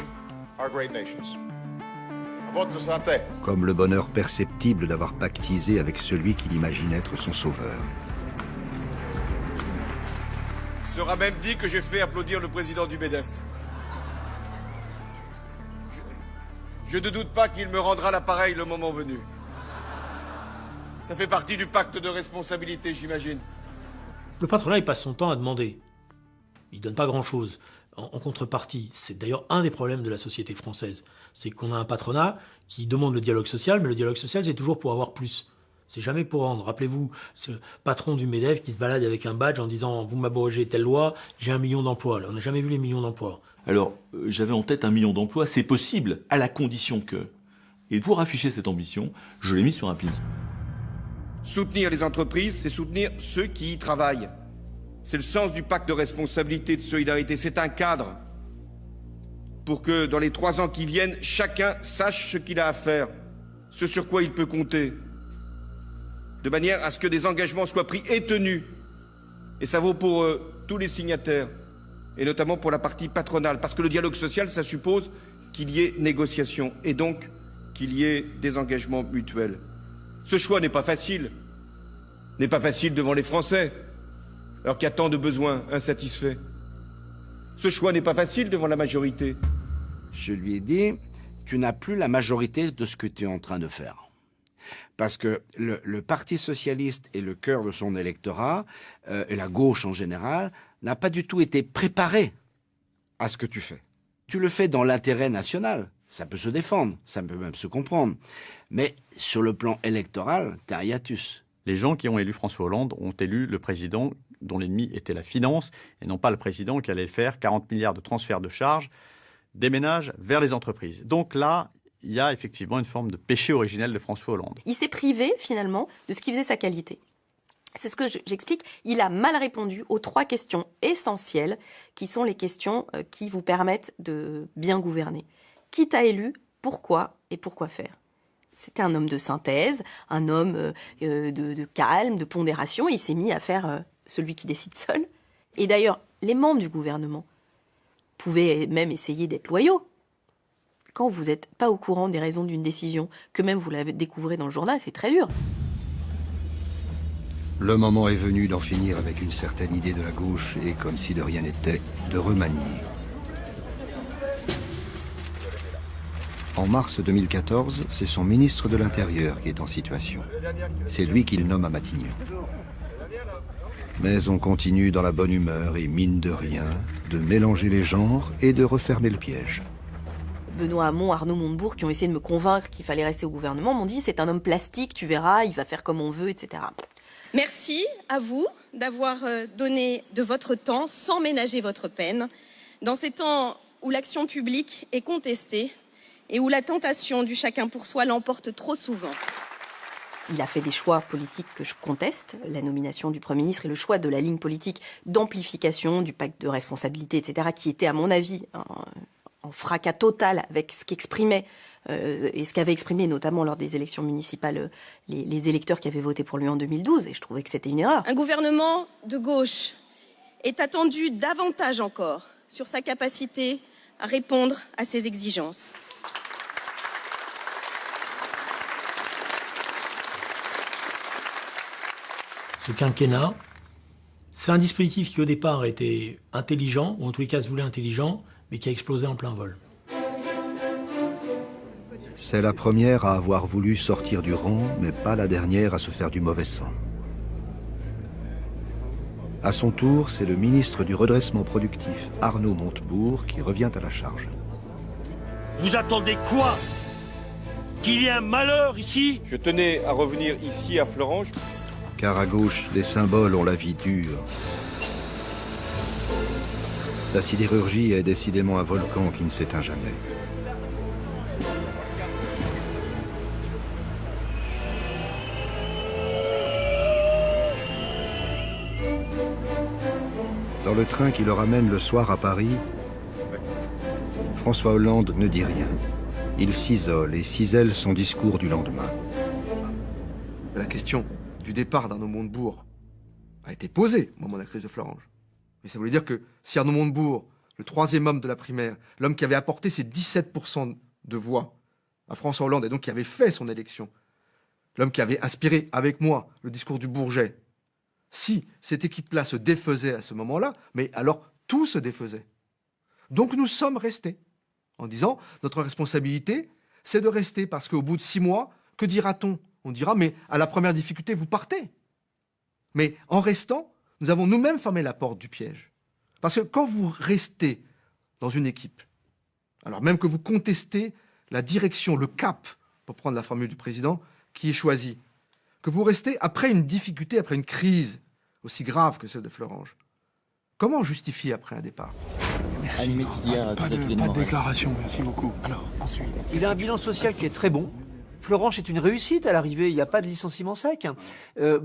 our great nations. À votre santé. Comme le bonheur perceptible d'avoir pactisé avec celui qu'il imagine être son sauveur. Il sera même dit que j'ai fait applaudir le président du MEDEF. Je ne doute pas qu'il me rendra l'appareil le moment venu. Ça fait partie du pacte de responsabilité, j'imagine. Le patronat, il passe son temps à demander. Il ne donne pas grand-chose en contrepartie. C'est d'ailleurs un des problèmes de la société française. C'est qu'on a un patronat qui demande le dialogue social, mais le dialogue social, c'est toujours pour avoir plus. C'est jamais pour rendre. Rappelez-vous, ce patron du MEDEF qui se balade avec un badge en disant « Vous m'abrogez telle loi, j'ai 1 million d'emplois ». Là, on n'a jamais vu les millions d'emplois. Alors, j'avais en tête 1 million d'emplois. C'est possible, à la condition que... Et pour afficher cette ambition, je l'ai mis sur un pin. Soutenir les entreprises, c'est soutenir ceux qui y travaillent. C'est le sens du pacte de responsabilité, de solidarité. C'est un cadre pour que dans les 3 ans qui viennent, chacun sache ce qu'il a à faire, ce sur quoi il peut compter, de manière à ce que des engagements soient pris et tenus. Et ça vaut pour tous les signataires, et notamment pour la partie patronale, parce que le dialogue social, ça suppose qu'il y ait négociation, et donc qu'il y ait des engagements mutuels. Ce choix n'est pas facile devant les Français, alors qu'il y a tant de besoins insatisfaits. Ce choix n'est pas facile devant la majorité. Je lui ai dit, tu n'as plus la majorité de ce que tu es en train de faire. Parce que le Parti socialiste et le cœur de son électorat, et la gauche en général, n'a pas du tout été préparé à ce que tu fais. Tu le fais dans l'intérêt national. Ça peut se défendre, ça peut même se comprendre. Mais sur le plan électoral, t'as un hiatus. Les gens qui ont élu François Hollande ont élu le président dont l'ennemi était la finance, et non pas le président qui allait faire 40 milliards de transferts de charges des ménages vers les entreprises. Donc là, il y a effectivement une forme de péché originel de François Hollande. Il s'est privé, finalement, de ce qui faisait sa qualité. C'est ce que j'explique. Il a mal répondu aux 3 questions essentielles, qui sont les questions qui vous permettent de bien gouverner. Qui t'a élu, pourquoi et pourquoi faire? C'était un homme de synthèse, un homme de calme, de pondération. Il s'est mis à faire celui qui décide seul. Et d'ailleurs, les membres du gouvernement pouvaient même essayer d'être loyaux. Quand vous n'êtes pas au courant des raisons d'une décision, que même vous la découvrez dans le journal, c'est très dur. Le moment est venu d'en finir avec une certaine idée de la gauche et, comme si de rien n'était, de remanier. En mars 2014, c'est son ministre de l'Intérieur qui est en situation. C'est lui qui le nomme à Matignon. Mais on continue dans la bonne humeur et mine de rien, de mélanger les genres et de refermer le piège. Benoît Hamon, Arnaud Montebourg, qui ont essayé de me convaincre qu'il fallait rester au gouvernement, m'ont dit c'est un homme plastique, tu verras, il va faire comme on veut, etc. Merci à vous d'avoir donné de votre temps sans ménager votre peine. Dans ces temps où l'action publique est contestée et où la tentation du chacun pour soi l'emporte trop souvent. Il a fait des choix politiques que je conteste, la nomination du Premier ministre et le choix de la ligne politique d'amplification du pacte de responsabilité, etc., qui était, à mon avis, en fracas total avec ce qu'exprimait et ce qu'avaient exprimé notamment lors des élections municipales les électeurs qui avaient voté pour lui en 2012, et je trouvais que c'était une erreur. Un gouvernement de gauche est attendu davantage encore sur sa capacité à répondre à ces exigences. Ce quinquennat, c'est un dispositif qui au départ était intelligent, ou en tous les cas se voulait intelligent, mais qui a explosé en plein vol. C'est la première à avoir voulu sortir du rang, mais pas la dernière à se faire du mauvais sang. À son tour, c'est le ministre du redressement productif, Arnaud Montebourg, qui revient à la charge. Vous attendez quoi? Qu'il y ait un malheur ici? Je tenais à revenir ici à Florence. Car à gauche, les symboles ont la vie dure. La sidérurgie est décidément un volcan qui ne s'éteint jamais. Dans le train qui le ramène le soir à Paris, François Hollande ne dit rien. Il s'isole et cisèle son discours du lendemain. La question du départ d'Arnaud Montebourg a été posée au moment de la crise de Florange. Mais ça voulait dire que si Arnaud Montebourg, le troisième homme de la primaire, l'homme qui avait apporté ses 17% de voix à François Hollande et donc qui avait fait son élection, l'homme qui avait inspiré avec moi le discours du Bourget, si cette équipe-là se défaisait à ce moment-là, mais alors tout se défaisait. Donc nous sommes restés en disant notre responsabilité, c'est de rester parce qu'au bout de 6 mois, que dira-t-on? On dira, mais à la première difficulté, vous partez. Mais en restant, nous avons nous-mêmes fermé la porte du piège. Parce que quand vous restez dans une équipe, alors même que vous contestez la direction, le cap, pour prendre la formule du président, qui est choisi, que vous restez après une difficulté, après une crise aussi grave que celle de Florange, comment justifier après un départ? Pas de déclaration, merci beaucoup. Alors, ensuite... Il a un bilan social qui est très bon. Florange est une réussite à l'arrivée, il n'y a pas de licenciement sec.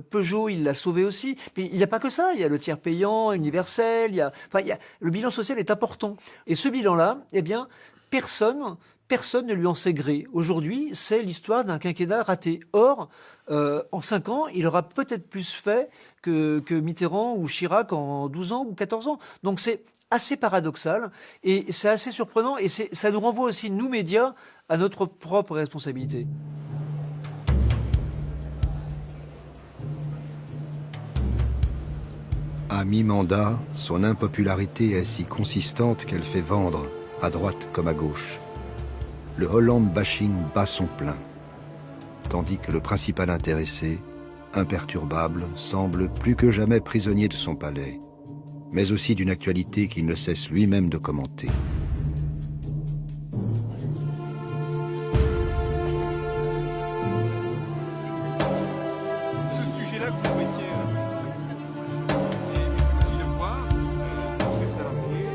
Peugeot, il l'a sauvé aussi. Mais il n'y a pas que ça, il y a le tiers payant, universel, le bilan social est important. Et ce bilan-là, eh bien, personne ne lui en sait gré. Aujourd'hui, c'est l'histoire d'un quinquennat raté. Or, en 5 ans, il aura peut-être plus fait que Mitterrand ou Chirac en 12 ans ou 14 ans. Donc c'est assez paradoxal et c'est assez surprenant et ça nous renvoie aussi, nous médias, à notre propre responsabilité. À mi-mandat, son impopularité est si consistante qu'elle fait vendre, à droite comme à gauche. Le Hollande bashing bat son plein, tandis que le principal intéressé, imperturbable, semble plus que jamais prisonnier de son palais, mais aussi d'une actualité qu'il ne cesse lui-même de commenter. Ce sujet-là que vous souhaitiez aussi le voir, ces salariés,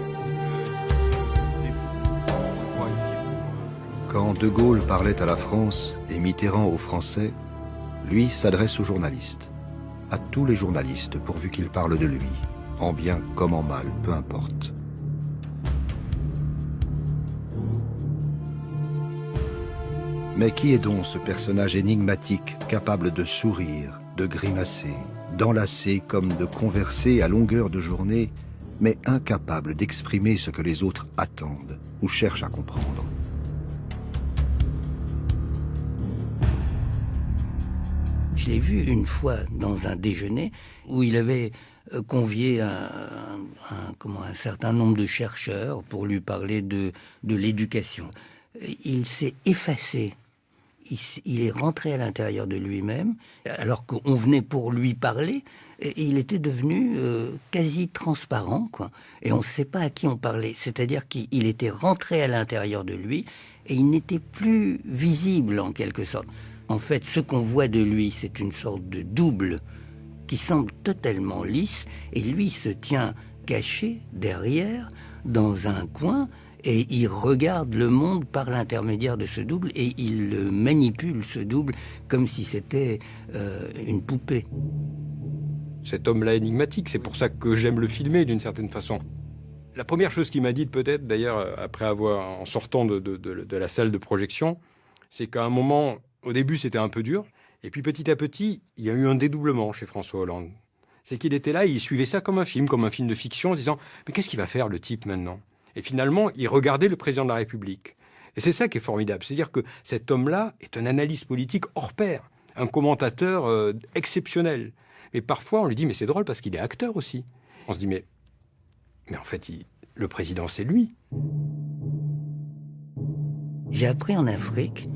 Quand De Gaulle parlait à la France et Mitterrand aux Français, lui s'adresse aux journalistes, à tous les journalistes, pourvu qu'ils parlent de lui, en bien comme en mal, peu importe. Mais qui est donc ce personnage énigmatique, capable de sourire, de grimacer, d'enlacer comme de converser à longueur de journée, mais incapable d'exprimer ce que les autres attendent ou cherchent à comprendre? Je l'ai vu une fois dans un déjeuner où il avait convié un certain nombre de chercheurs pour lui parler de l'éducation. Il s'est effacé. il est rentré à l'intérieur de lui-même, alors qu'on venait pour lui parler, et il était devenu quasi transparent, quoi. Et on ne sait pas à qui on parlait. C'est-à-dire qu'il était rentré à l'intérieur de lui, et il n'était plus visible, en quelque sorte. En fait, ce qu'on voit de lui, c'est une sorte de double qui semble totalement lisse, et lui se tient caché derrière, dans un coin, et il regarde le monde par l'intermédiaire de ce double, et il le manipule, ce double, comme si c'était une poupée. Cet homme-là énigmatique, c'est pour ça que j'aime le filmer d'une certaine façon. La première chose qu'il m'a dit peut-être, d'ailleurs, en sortant de la salle de projection, c'est qu'à un moment, au début c'était un peu dur, et puis petit à petit, il y a eu un dédoublement chez François Hollande. C'est qu'il était là, il suivait ça comme un film de fiction, en se disant « Mais qu'est-ce qu'il va faire le type maintenant ?» Et finalement, il regardait le président de la République. Et c'est ça qui est formidable, c'est-à-dire que cet homme-là est un analyste politique hors pair, un commentateur exceptionnel. Mais parfois, on lui dit, mais c'est drôle parce qu'il est acteur aussi. On se dit, mais en fait, le président, c'est lui. J'ai appris en Afrique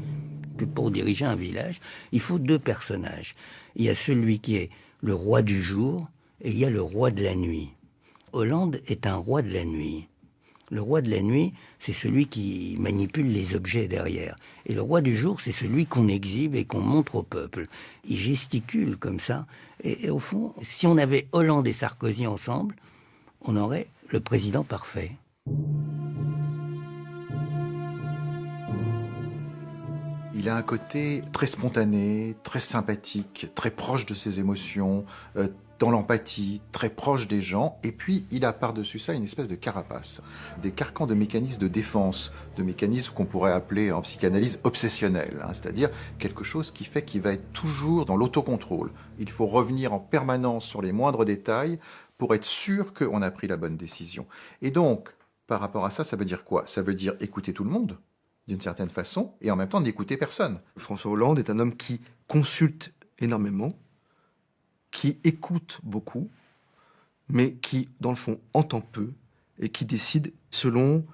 que pour diriger un village, il faut 2 personnages. Il y a celui qui est le roi du jour et il y a le roi de la nuit. Hollande est un roi de la nuit. Le roi de la nuit, c'est celui qui manipule les objets derrière. Et le roi du jour, c'est celui qu'on exhibe et qu'on montre au peuple. Il gesticule comme ça. Et au fond, si on avait Hollande et Sarkozy ensemble, on aurait le président parfait. Il a un côté très spontané, très sympathique, très proche de ses émotions, dans l'empathie, très proche des gens, et puis il a par-dessus ça une espèce de carapace, des carcans de mécanismes de défense, de mécanismes qu'on pourrait appeler en psychanalyse obsessionnels, c'est-à-dire quelque chose qui fait qu'il va être toujours dans l'autocontrôle. Il faut revenir en permanence sur les moindres détails pour être sûr qu'on a pris la bonne décision. Et donc, par rapport à ça, ça veut dire quoi? Ça veut dire écouter tout le monde, d'une certaine façon, et en même temps n'écouter personne. François Hollande est un homme qui consulte énormément, qui écoute beaucoup, mais qui, dans le fond, entend peu et qui décide selon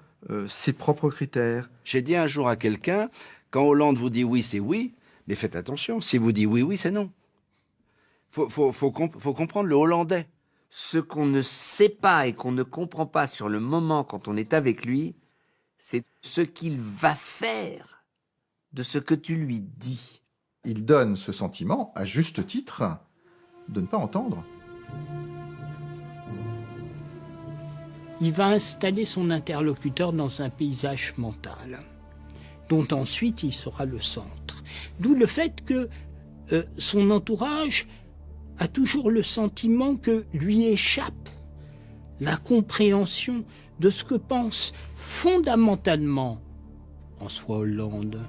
ses propres critères. J'ai dit un jour à quelqu'un, quand Hollande vous dit oui, c'est oui, mais faites attention, si vous dit oui, oui, c'est non. Faut comprendre le hollandais. Ce qu'on ne sait pas et qu'on ne comprend pas sur le moment quand on est avec lui, c'est ce qu'il va faire de ce que tu lui dis. Il donne ce sentiment, à juste titre, de ne pas entendre. Il va installer son interlocuteur dans un paysage mental, dont ensuite il sera le centre. D'où le fait que son entourage a toujours le sentiment que lui échappe la compréhension de ce que pense fondamentalement François Hollande.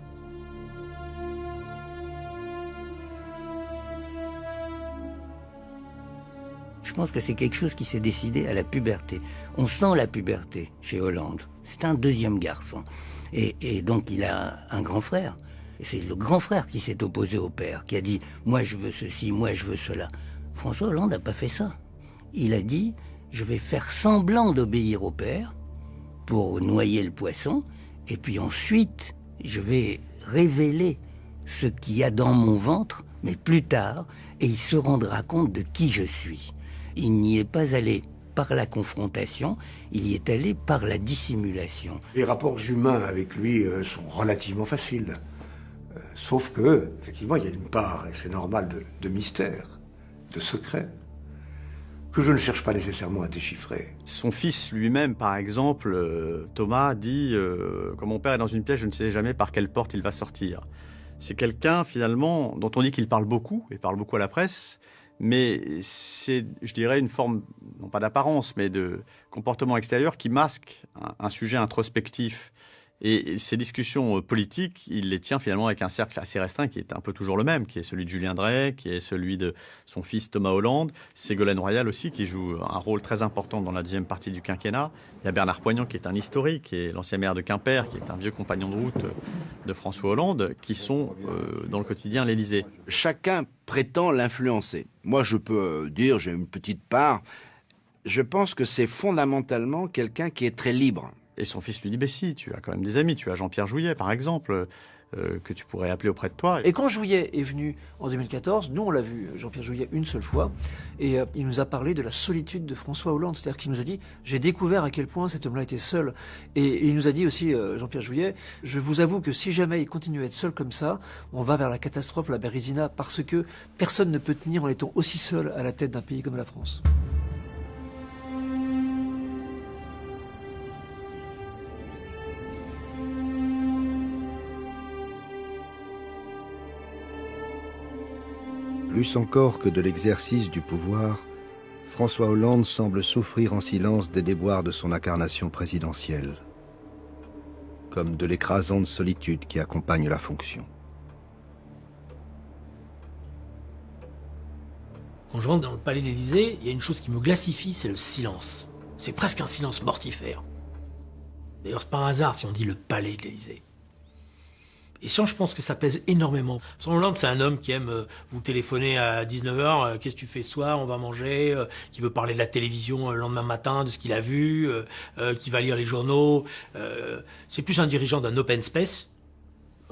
Je pense que c'est quelque chose qui s'est décidé à la puberté. On sent la puberté chez Hollande. C'est un deuxième garçon. Et donc il a un grand frère. Et c'est le grand frère qui s'est opposé au père, qui a dit « moi je veux ceci, moi je veux cela ». François Hollande n'a pas fait ça. Il a dit « je vais faire semblant d'obéir au père pour noyer le poisson, et puis ensuite je vais révéler ce qu'il y a dans mon ventre, mais plus tard, et il se rendra compte de qui je suis ». Il n'y est pas allé par la confrontation, il y est allé par la dissimulation. Les rapports humains avec lui sont relativement faciles. Sauf que, effectivement, il y a une part, et c'est normal, de mystère, de secret, que je ne cherche pas nécessairement à déchiffrer. Son fils lui-même, par exemple, Thomas, dit quand mon père est dans une pièce, je ne sais jamais par quelle porte il va sortir. C'est quelqu'un, finalement, dont on dit qu'il parle beaucoup, et parle beaucoup à la presse, mais c'est, je dirais, une forme, non pas d'apparence, mais de comportement extérieur qui masque un sujet introspectif. Et ces discussions politiques, il les tient finalement avec un cercle assez restreint qui est un peu toujours le même, qui est celui de Julien Drey, qui est celui de son fils Thomas Hollande, Ségolène Royal aussi, qui joue un rôle très important dans la deuxième partie du quinquennat. Il y a Bernard Poignant, qui est un historique, qui est l'ancien maire de Quimper, qui est un vieux compagnon de route de François Hollande, qui sont dans le quotidien l'Élysée. Chacun prétend l'influencer. Moi, je peux dire, j'ai une petite part, je pense que c'est fondamentalement quelqu'un qui est très libre. Et son fils lui dit, mais si, tu as quand même des amis, tu as Jean-Pierre Jouyet, par exemple, que tu pourrais appeler auprès de toi. Et quand Jouyet est venu en 2014, nous on l'a vu, Jean-Pierre Jouyet, une seule fois, et il nous a parlé de la solitude de François Hollande. C'est-à-dire qu'il nous a dit, j'ai découvert à quel point cet homme-là était seul. Et il nous a dit aussi, Jean-Pierre Jouyet, je vous avoue que si jamais il continue à être seul comme ça, on va vers la catastrophe, la Bérésina, parce que personne ne peut tenir en étant aussi seul à la tête d'un pays comme la France. Plus encore que de l'exercice du pouvoir, François Hollande semble souffrir en silence des déboires de son incarnation présidentielle, comme de l'écrasante solitude qui accompagne la fonction. Quand je rentre dans le palais de l'Élysée, il y a une chose qui me glacifie, c'est le silence. C'est presque un silence mortifère. D'ailleurs, c'est pas un hasard si on dit le palais de l'Élysée. Et ça, je pense que ça pèse énormément. François Hollande, c'est un homme qui aime vous téléphoner à 19h, qu'est-ce que tu fais ce soir, on va manger, qui veut parler de la télévision le lendemain matin, de ce qu'il a vu, qui va lire les journaux. C'est plus un dirigeant d'un open space,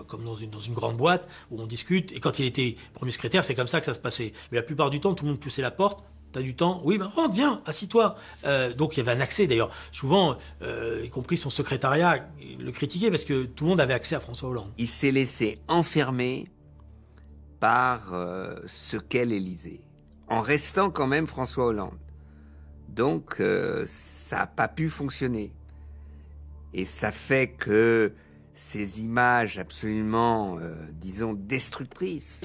comme dans une grande boîte, où on discute. Et quand il était premier secrétaire, c'est comme ça que ça se passait. Mais la plupart du temps, tout le monde poussait la porte. T'as du temps? Oui, ben rentre, viens, assis-toi. Donc il y avait un accès, d'ailleurs. Souvent, y compris son secrétariat, le critiquait parce que tout le monde avait accès à François Hollande. Il s'est laissé enfermer par ce qu'est l'Élysée, en restant quand même François Hollande. Donc ça n'a pas pu fonctionner. Et ça fait que ces images absolument, disons, destructrices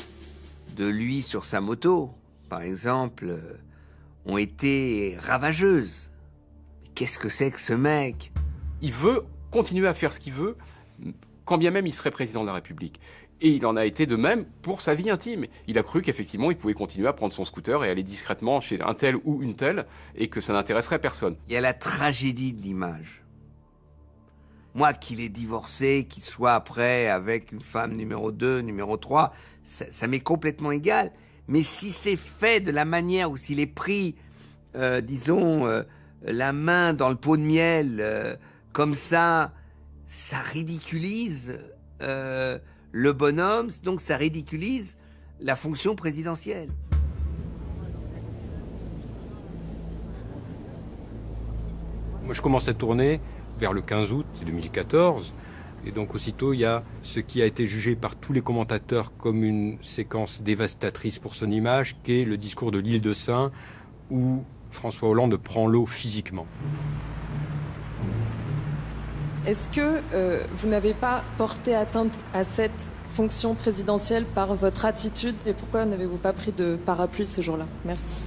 de lui sur sa moto, par exemple, ont été ravageuses. Qu'est-ce que c'est que ce mec? Il veut continuer à faire ce qu'il veut, quand bien même il serait président de la République. Et il en a été de même pour sa vie intime. Il a cru qu'effectivement, il pouvait continuer à prendre son scooter et aller discrètement chez un tel ou une telle, et que ça n'intéresserait personne. Il y a la tragédie de l'image. Moi, qu'il ait divorcé, qu'il soit après avec une femme numéro 2, numéro 3, ça m'est complètement égal. Mais si c'est fait de la manière où s'il est pris, disons, la main dans le pot de miel, comme ça ridiculise le bonhomme, donc ça ridiculise la fonction présidentielle. Moi, je commence à tourner vers le 15 août 2014. Et donc aussitôt, il y a ce qui a été jugé par tous les commentateurs comme une séquence dévastatrice pour son image, qui est le discours de l'île de Sein, où François Hollande prend l'eau physiquement. Est-ce que vous n'avez pas porté atteinte à cette fonction présidentielle par votre attitude? Et pourquoi n'avez-vous pas pris de parapluie ce jour-là? Merci.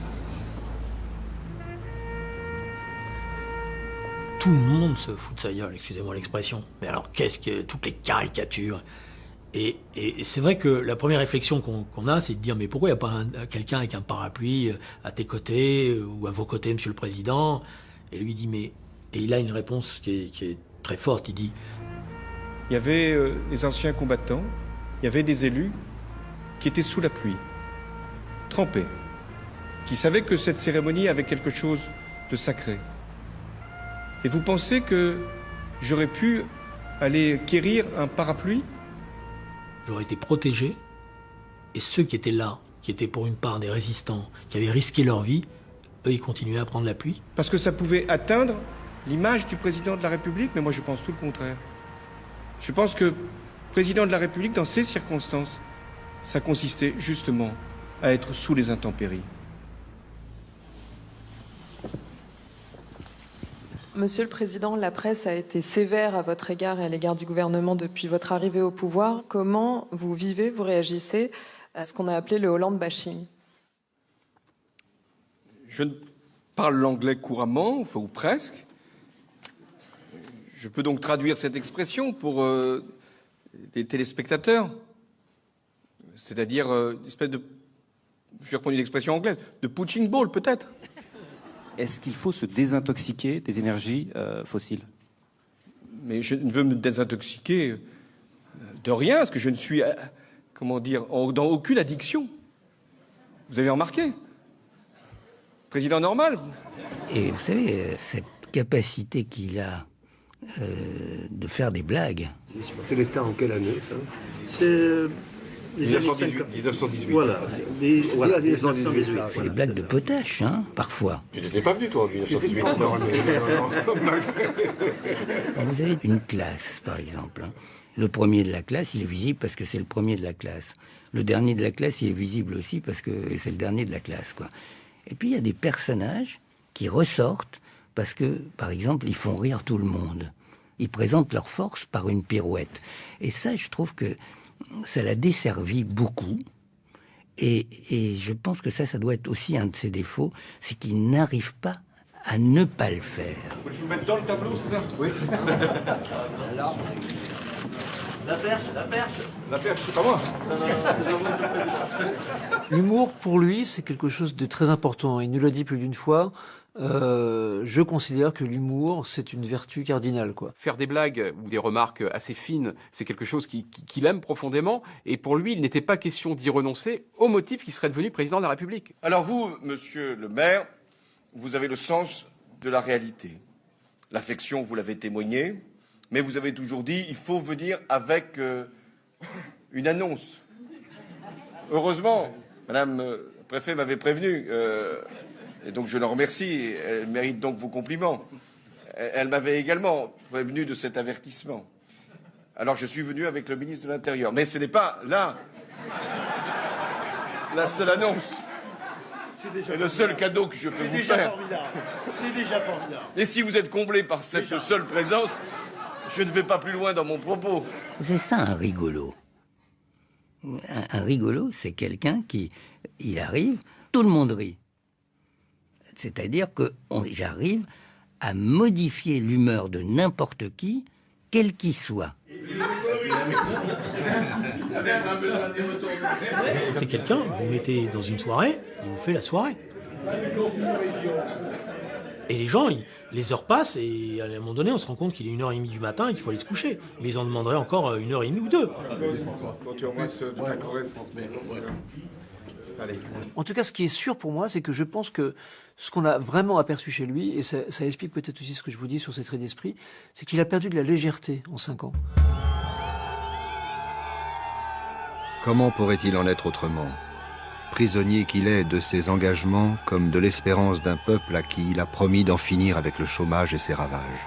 Tout le monde se fout de sa gueule, excusez-moi l'expression. Mais alors, qu'est-ce que toutes les caricatures? Et c'est vrai que la première réflexion qu'on a, c'est de dire, mais pourquoi il n'y a pas quelqu'un avec un parapluie à tes côtés, ou à vos côtés, monsieur le président? Et lui dit, mais... Et il a une réponse qui est très forte, il dit... Il y avait des anciens combattants, il y avait des élus qui étaient sous la pluie, trempés, qui savaient que cette cérémonie avait quelque chose de sacré. Et vous pensez que j'aurais pu aller quérir un parapluie? J'aurais été protégé, et ceux qui étaient là, qui étaient pour une part des résistants, qui avaient risqué leur vie, eux, ils continuaient à prendre la pluie. Parce que ça pouvait atteindre l'image du président de la République, mais moi je pense tout le contraire. Je pense que président de la République, dans ces circonstances, ça consistait justement à être sous les intempéries. Monsieur le Président, la presse a été sévère à votre égard et à l'égard du gouvernement depuis votre arrivée au pouvoir. Comment vous vivez, vous réagissez à ce qu'on a appelé le Hollande bashing? Je parle l'anglais couramment, enfin, ou presque. Je peux donc traduire cette expression pour des téléspectateurs. C'est-à-dire une espèce de... Je vais reprendre une expression anglaise, de punching ball peut-être. Est-ce qu'il faut se désintoxiquer des énergies fossiles? Mais je ne veux me désintoxiquer de rien, parce que je ne suis, comment dire, dans aucune addiction. Vous avez remarqué? Président normal. Et vous savez, cette capacité qu'il a de faire des blagues. C'est l'État en quelle année, ça? C'est... 1918. Voilà, voilà 1918. C'est des blagues de potache, hein, parfois. Tu n'étais pas venu, toi, en 1918. Quand vous avez une classe, par exemple, hein, le premier de la classe, il est visible parce que c'est le premier de la classe. Le dernier de la classe, il est visible aussi parce que c'est le dernier de la classe, quoi. Et puis, il y a des personnages qui ressortent parce que, par exemple, ils font rire tout le monde. Ils présentent leur force par une pirouette. Et ça, je trouve que ça l'a desservi beaucoup. Et je pense que ça doit être aussi un de ses défauts, c'est qu'il n'arrive pas à ne pas le faire. Je vous mettre dans le tableau, c'est ça? Oui. La perche. La perche, c'est pas moi. L'humour, pour lui, c'est quelque chose de très important. Il nous l'a dit plus d'une fois. Je considère que l'humour, c'est une vertu cardinale, quoi. Faire des blagues ou des remarques assez fines, c'est quelque chose qu'il aime profondément. Et pour lui, il n'était pas question d'y renoncer au motif qu'il serait devenu président de la République. Alors vous, monsieur le maire, vous avez le sens de la réalité. L'affection, vous l'avez témoigné, mais vous avez toujours dit, il faut venir avec une annonce. Heureusement, madame le préfet m'avait prévenu. Et donc je le remercie, elle mérite donc vos compliments. Elle m'avait également prévenu de cet avertissement. Alors je suis venu avec le ministre de l'Intérieur. Mais ce n'est pas là la seule annonce. Et le seul cadeau que je peux vous faire. C'est déjà formidable. Et si vous êtes comblé par cette seule présence, je ne vais pas plus loin dans mon propos. C'est ça un rigolo. Un rigolo, c'est quelqu'un qui, il arrive, tout le monde rit. C'est-à-dire que j'arrive à modifier l'humeur de n'importe qui, quel qu'il soit. C'est quelqu'un, vous le mettez dans une soirée, il vous fait la soirée. Et les gens, les heures passent et à un moment donné, on se rend compte qu'il est 1h30 du matin et qu'il faut aller se coucher. Mais ils en demanderaient encore 1h30 ou 2. Quand tu embrasses de ta correspondance. En tout cas, ce qui est sûr pour moi, c'est que je pense que ce qu'on a vraiment aperçu chez lui, et ça explique peut-être aussi ce que je vous dis sur ses traits d'esprit, c'est qu'il a perdu de la légèreté en 5 ans. Comment pourrait-il en être autrement? Prisonnier qu'il est de ses engagements comme de l'espérance d'un peuple à qui il a promis d'en finir avec le chômage et ses ravages.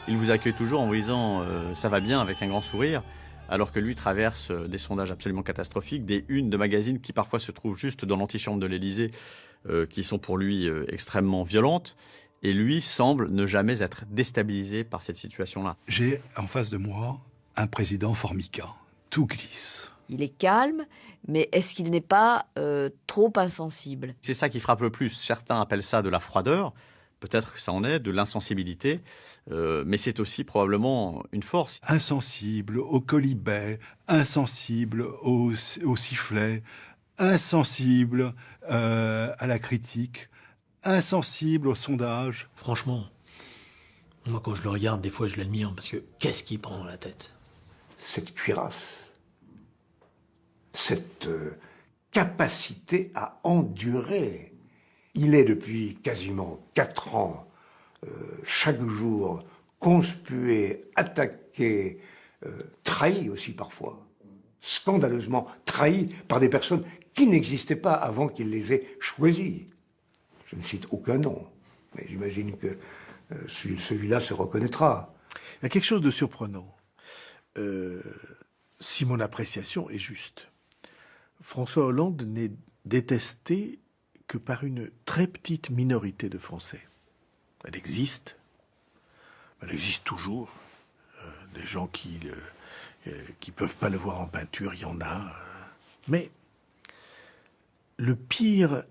Il vous accueille toujours en vous disant ça va bien avec un grand sourire, alors que lui traverse des sondages absolument catastrophiques, des unes de magazines qui parfois se trouvent juste dans l'antichambre de l'Élysée, qui sont pour lui extrêmement violentes, et lui semble ne jamais être déstabilisé par cette situation-là. J'ai en face de moi un président formica, tout glisse. Il est calme, mais est-ce qu'il n'est pas trop insensible? C'est ça qui frappe le plus. Certains appellent ça de la froideur. Peut-être que ça en est, de l'insensibilité, mais c'est aussi probablement une force. Insensible au colibet, insensible au sifflet, insensible à la critique, insensible au sondage. Franchement, moi quand je le regarde, des fois je l'admire, parce que qu'est-ce qu'il prend dans la tête? Cette cuirasse, cette capacité à endurer. Il est depuis quasiment 4 ans, chaque jour, conspué, attaqué, trahi aussi parfois, scandaleusement trahi par des personnes qui n'existaient pas avant qu'il les ait choisies. Je ne cite aucun nom, mais j'imagine que celui-là se reconnaîtra. Il y a quelque chose de surprenant, si mon appréciation est juste. François Hollande n'est détesté que par une très petite minorité de Français. Elle existe toujours. Des gens qui peuvent pas le voir en peinture, il y en a. Mais le pire,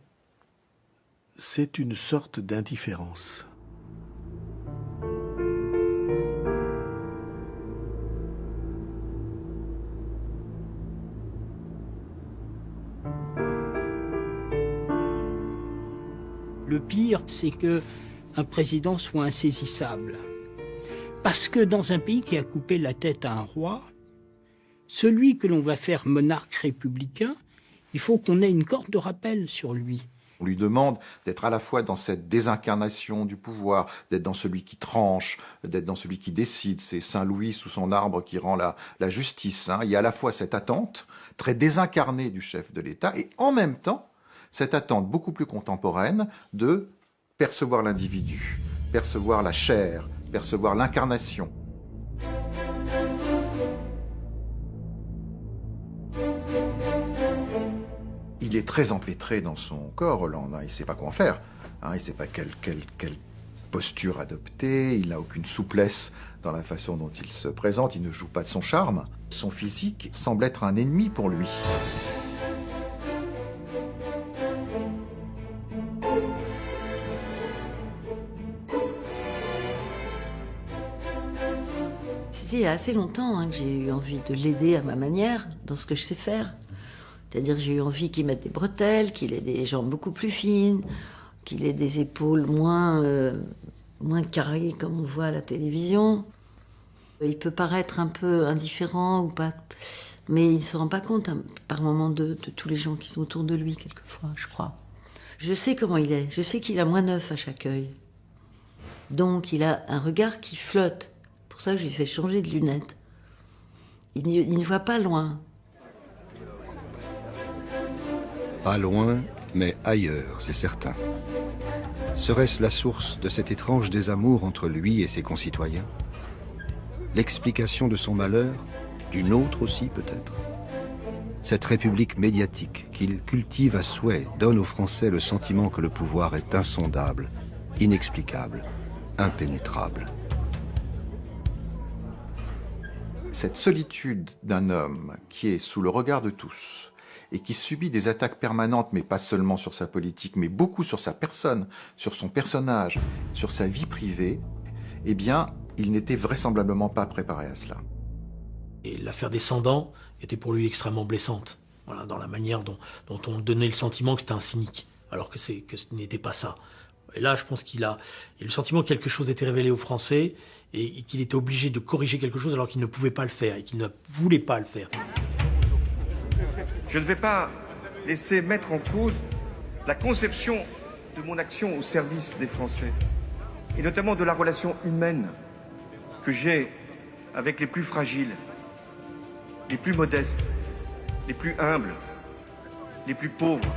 c'est une sorte d'indifférence. Le pire, c'est que un président soit insaisissable. Parce que dans un pays qui a coupé la tête à un roi, celui que l'on va faire monarque républicain, il faut qu'on ait une corde de rappel sur lui. On lui demande d'être à la fois dans cette désincarnation du pouvoir, d'être dans celui qui tranche, d'être dans celui qui décide. C'est Saint Louis sous son arbre qui rend la justice. Il y a à la fois cette attente très désincarnée du chef de l'État et en même temps cette attente beaucoup plus contemporaine de percevoir l'individu, percevoir la chair, percevoir l'incarnation. Il est très empêtré dans son corps, Hollande. Il ne sait pas quoi en faire. Il ne sait pas quelle posture adopter. Il n'a aucune souplesse dans la façon dont il se présente. Il ne joue pas de son charme. Son physique semble être un ennemi pour lui. C'était il y a assez longtemps que j'ai eu envie de l'aider à ma manière, dans ce que je sais faire. C'est-à-dire que j'ai eu envie qu'il mette des bretelles, qu'il ait des jambes beaucoup plus fines, qu'il ait des épaules moins carrées comme on voit à la télévision. Il peut paraître un peu indifférent ou pas, mais il ne se rend pas compte par moments de tous les gens qui sont autour de lui, quelquefois, je crois. Je sais comment il est, je sais qu'il a -9 à chaque œil. Donc il a un regard qui flotte. Pour ça, je lui ai fait changer de lunettes. Il ne voit pas loin. Pas loin, mais ailleurs, c'est certain. Serait-ce la source de cet étrange désamour entre lui et ses concitoyens? L'explication de son malheur, d'une autre aussi peut-être? Cette république médiatique qu'il cultive à souhait donne aux Français le sentiment que le pouvoir est insondable, inexplicable, impénétrable. Cette solitude d'un homme qui est sous le regard de tous, et qui subit des attaques permanentes, mais pas seulement sur sa politique, mais beaucoup sur sa personne, sur son personnage, sur sa vie privée, eh bien, il n'était vraisemblablement pas préparé à cela. Et l'affaire Descendants était pour lui extrêmement blessante, voilà, dans la manière dont on donnait le sentiment que c'était un cynique, alors que ce n'était pas ça. Et là, je pense qu'il a le sentiment que quelque chose était révélé aux Français et qu'il était obligé de corriger quelque chose alors qu'il ne pouvait pas le faire et qu'il ne voulait pas le faire. Je ne vais pas laisser mettre en cause la conception de mon action au service des Français, et notamment de la relation humaine que j'ai avec les plus fragiles, les plus modestes, les plus humbles, les plus pauvres,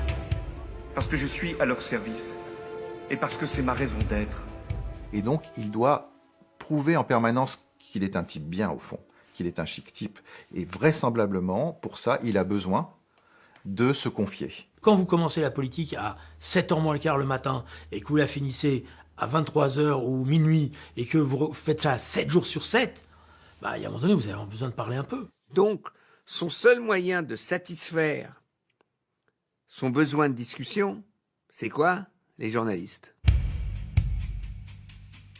parce que je suis à leur service et parce que c'est ma raison d'être. Et donc, il doit prouver en permanence qu'il est un type bien, au fond, qu'il est un chic type. Et vraisemblablement, pour ça, il a besoin de se confier. Quand vous commencez la politique à 7h moins le quart le matin et que vous la finissez à 23h ou minuit et que vous faites ça 7 jours sur 7, il y a un moment donné, vous avez besoin de parler un peu. Donc, son seul moyen de satisfaire son besoin de discussion, c'est quoi? Les journalistes.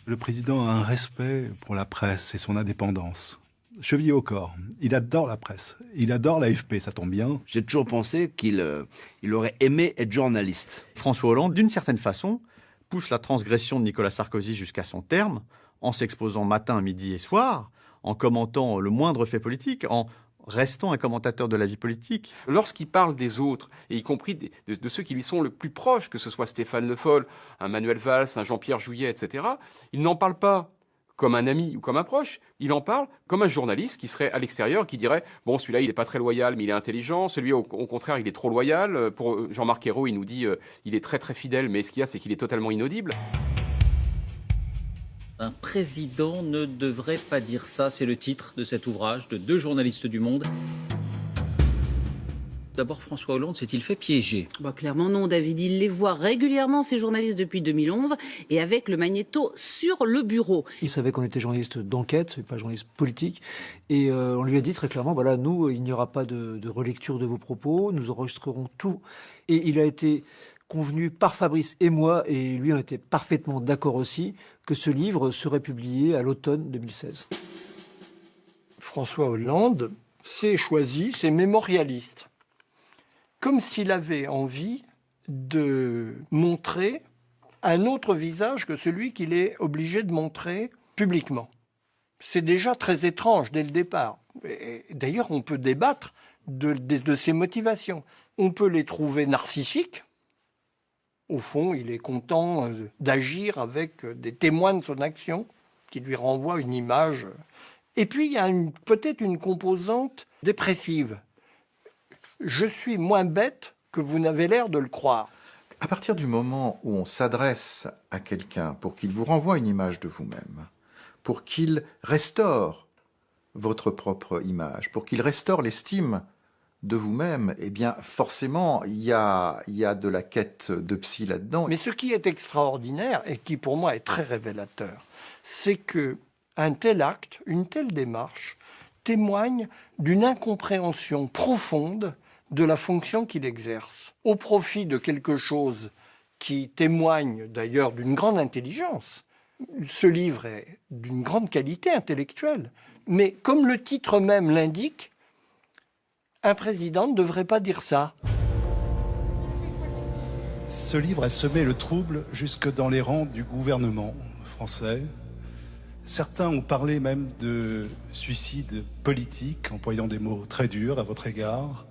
Le président a un respect pour la presse et son indépendance. Chevillé au corps. Il adore la presse. Il adore l'AFP, ça tombe bien. J'ai toujours pensé qu'il aurait aimé être journaliste. François Hollande, d'une certaine façon, pousse la transgression de Nicolas Sarkozy jusqu'à son terme, en s'exposant matin, midi et soir, en commentant le moindre fait politique, en restant un commentateur de la vie politique. Lorsqu'il parle des autres, et y compris de ceux qui lui sont le plus proches, que ce soit Stéphane Le Foll, un Manuel Valls, un Jean-Pierre Jouyet, etc., il n'en parle pas comme un ami ou comme un proche, il en parle comme un journaliste qui serait à l'extérieur, qui dirait « Bon, celui-là, il n'est pas très loyal, mais il est intelligent. Celui, au contraire, il est trop loyal. » Pour Jean-Marc Ayrault, il nous dit « Il est très, très fidèle, mais ce qu'il y a, c'est qu'il est totalement inaudible. » Un président ne devrait pas dire ça, c'est le titre de cet ouvrage de 2 journalistes du Monde. D'abord, François Hollande s'est-il fait piéger? Clairement non, David. Il les voit régulièrement, ces journalistes, depuis 2011, et avec le magnéto sur le bureau. Il savait qu'on était journaliste d'enquête, pas journaliste politique, et on lui a dit très clairement, voilà, nous, il n'y aura pas de relecture de vos propos, nous enregistrerons tout. Et il a été convenu par Fabrice et moi, et lui on était parfaitement d'accord aussi, que ce livre serait publié à l'automne 2016. François Hollande s'est choisi, c'est mémorialiste. Comme s'il avait envie de montrer un autre visage que celui qu'il est obligé de montrer publiquement. C'est déjà très étrange dès le départ. D'ailleurs, on peut débattre de ses motivations. On peut les trouver narcissiques, Au fond, il est content d'agir avec des témoins de son action qui lui renvoient une image. Et puis, il y a peut-être une composante dépressive. Je suis moins bête que vous n'avez l'air de le croire. À partir du moment où on s'adresse à quelqu'un pour qu'il vous renvoie une image de vous-même, pour qu'il restaure votre propre image, pour qu'il restaure l'estime de vous-même, eh bien forcément, il y a de la quête de psy là-dedans. Mais ce qui est extraordinaire, et qui pour moi est très révélateur, c'est que un tel acte, une telle démarche, témoigne d'une incompréhension profonde de la fonction qu'il exerce, au profit de quelque chose qui témoigne d'ailleurs d'une grande intelligence. Ce livre est d'une grande qualité intellectuelle, mais comme le titre même l'indique, un président ne devrait pas dire ça. Ce livre a semé le trouble jusque dans les rangs du gouvernement français. Certains ont parlé même de suicide politique, employant des mots très durs à votre égard.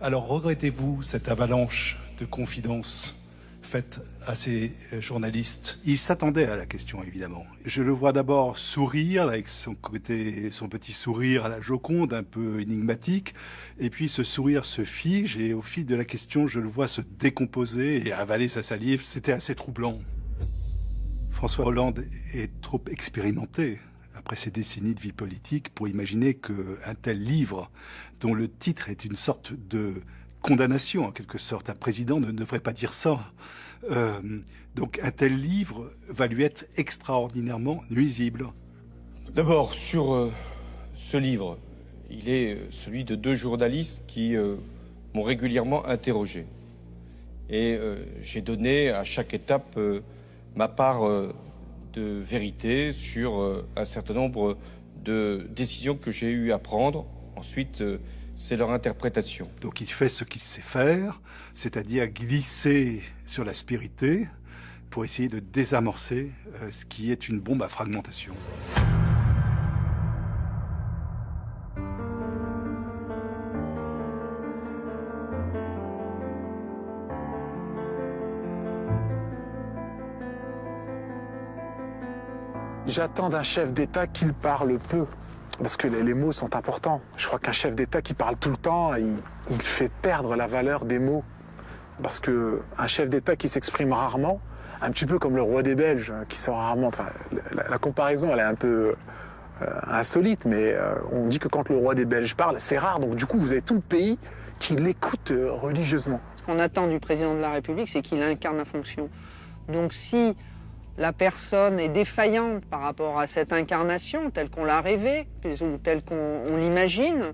Alors regrettez-vous cette avalanche de confidences faites à ces journalistes? Il s'attendait à la question, évidemment. Je le vois d'abord sourire, avec son petit sourire à la Joconde, un peu énigmatique, et puis ce sourire se fige, et au fil de la question, je le vois se décomposer et avaler sa salive. C'était assez troublant. François Hollande est trop expérimenté après ces décennies de vie politique pour imaginer qu'un tel livre, dont le titre est une sorte de condamnation, en quelque sorte, un président ne devrait pas dire ça. Donc un tel livre va lui être extraordinairement nuisible. D'abord, sur ce livre, il est celui de 2 journalistes qui m'ont régulièrement interrogé. Et j'ai donné à chaque étape ma part de vérité sur un certain nombre de décisions que j'ai eu à prendre. Ensuite, c'est leur interprétation. Donc il fait ce qu'il sait faire, c'est-à-dire glisser sur l'aspérité pour essayer de désamorcer ce qui est une bombe à fragmentation. J'attends d'un chef d'État qu'il parle peu, parce que les mots sont importants. Je crois qu'un chef d'État qui parle tout le temps, il fait perdre la valeur des mots. Parce qu'un chef d'État qui s'exprime rarement, un petit peu comme le roi des Belges, qui sort rarement... Enfin, la comparaison, elle est un peu insolite, mais on dit que quand le roi des Belges parle, c'est rare. Donc du coup, vous avez tout le pays qui l'écoute religieusement. Ce qu'on attend du président de la République, c'est qu'il incarne la fonction. Donc si la personne est défaillante par rapport à cette incarnation telle qu'on l'a rêvée, ou telle qu'on l'imagine,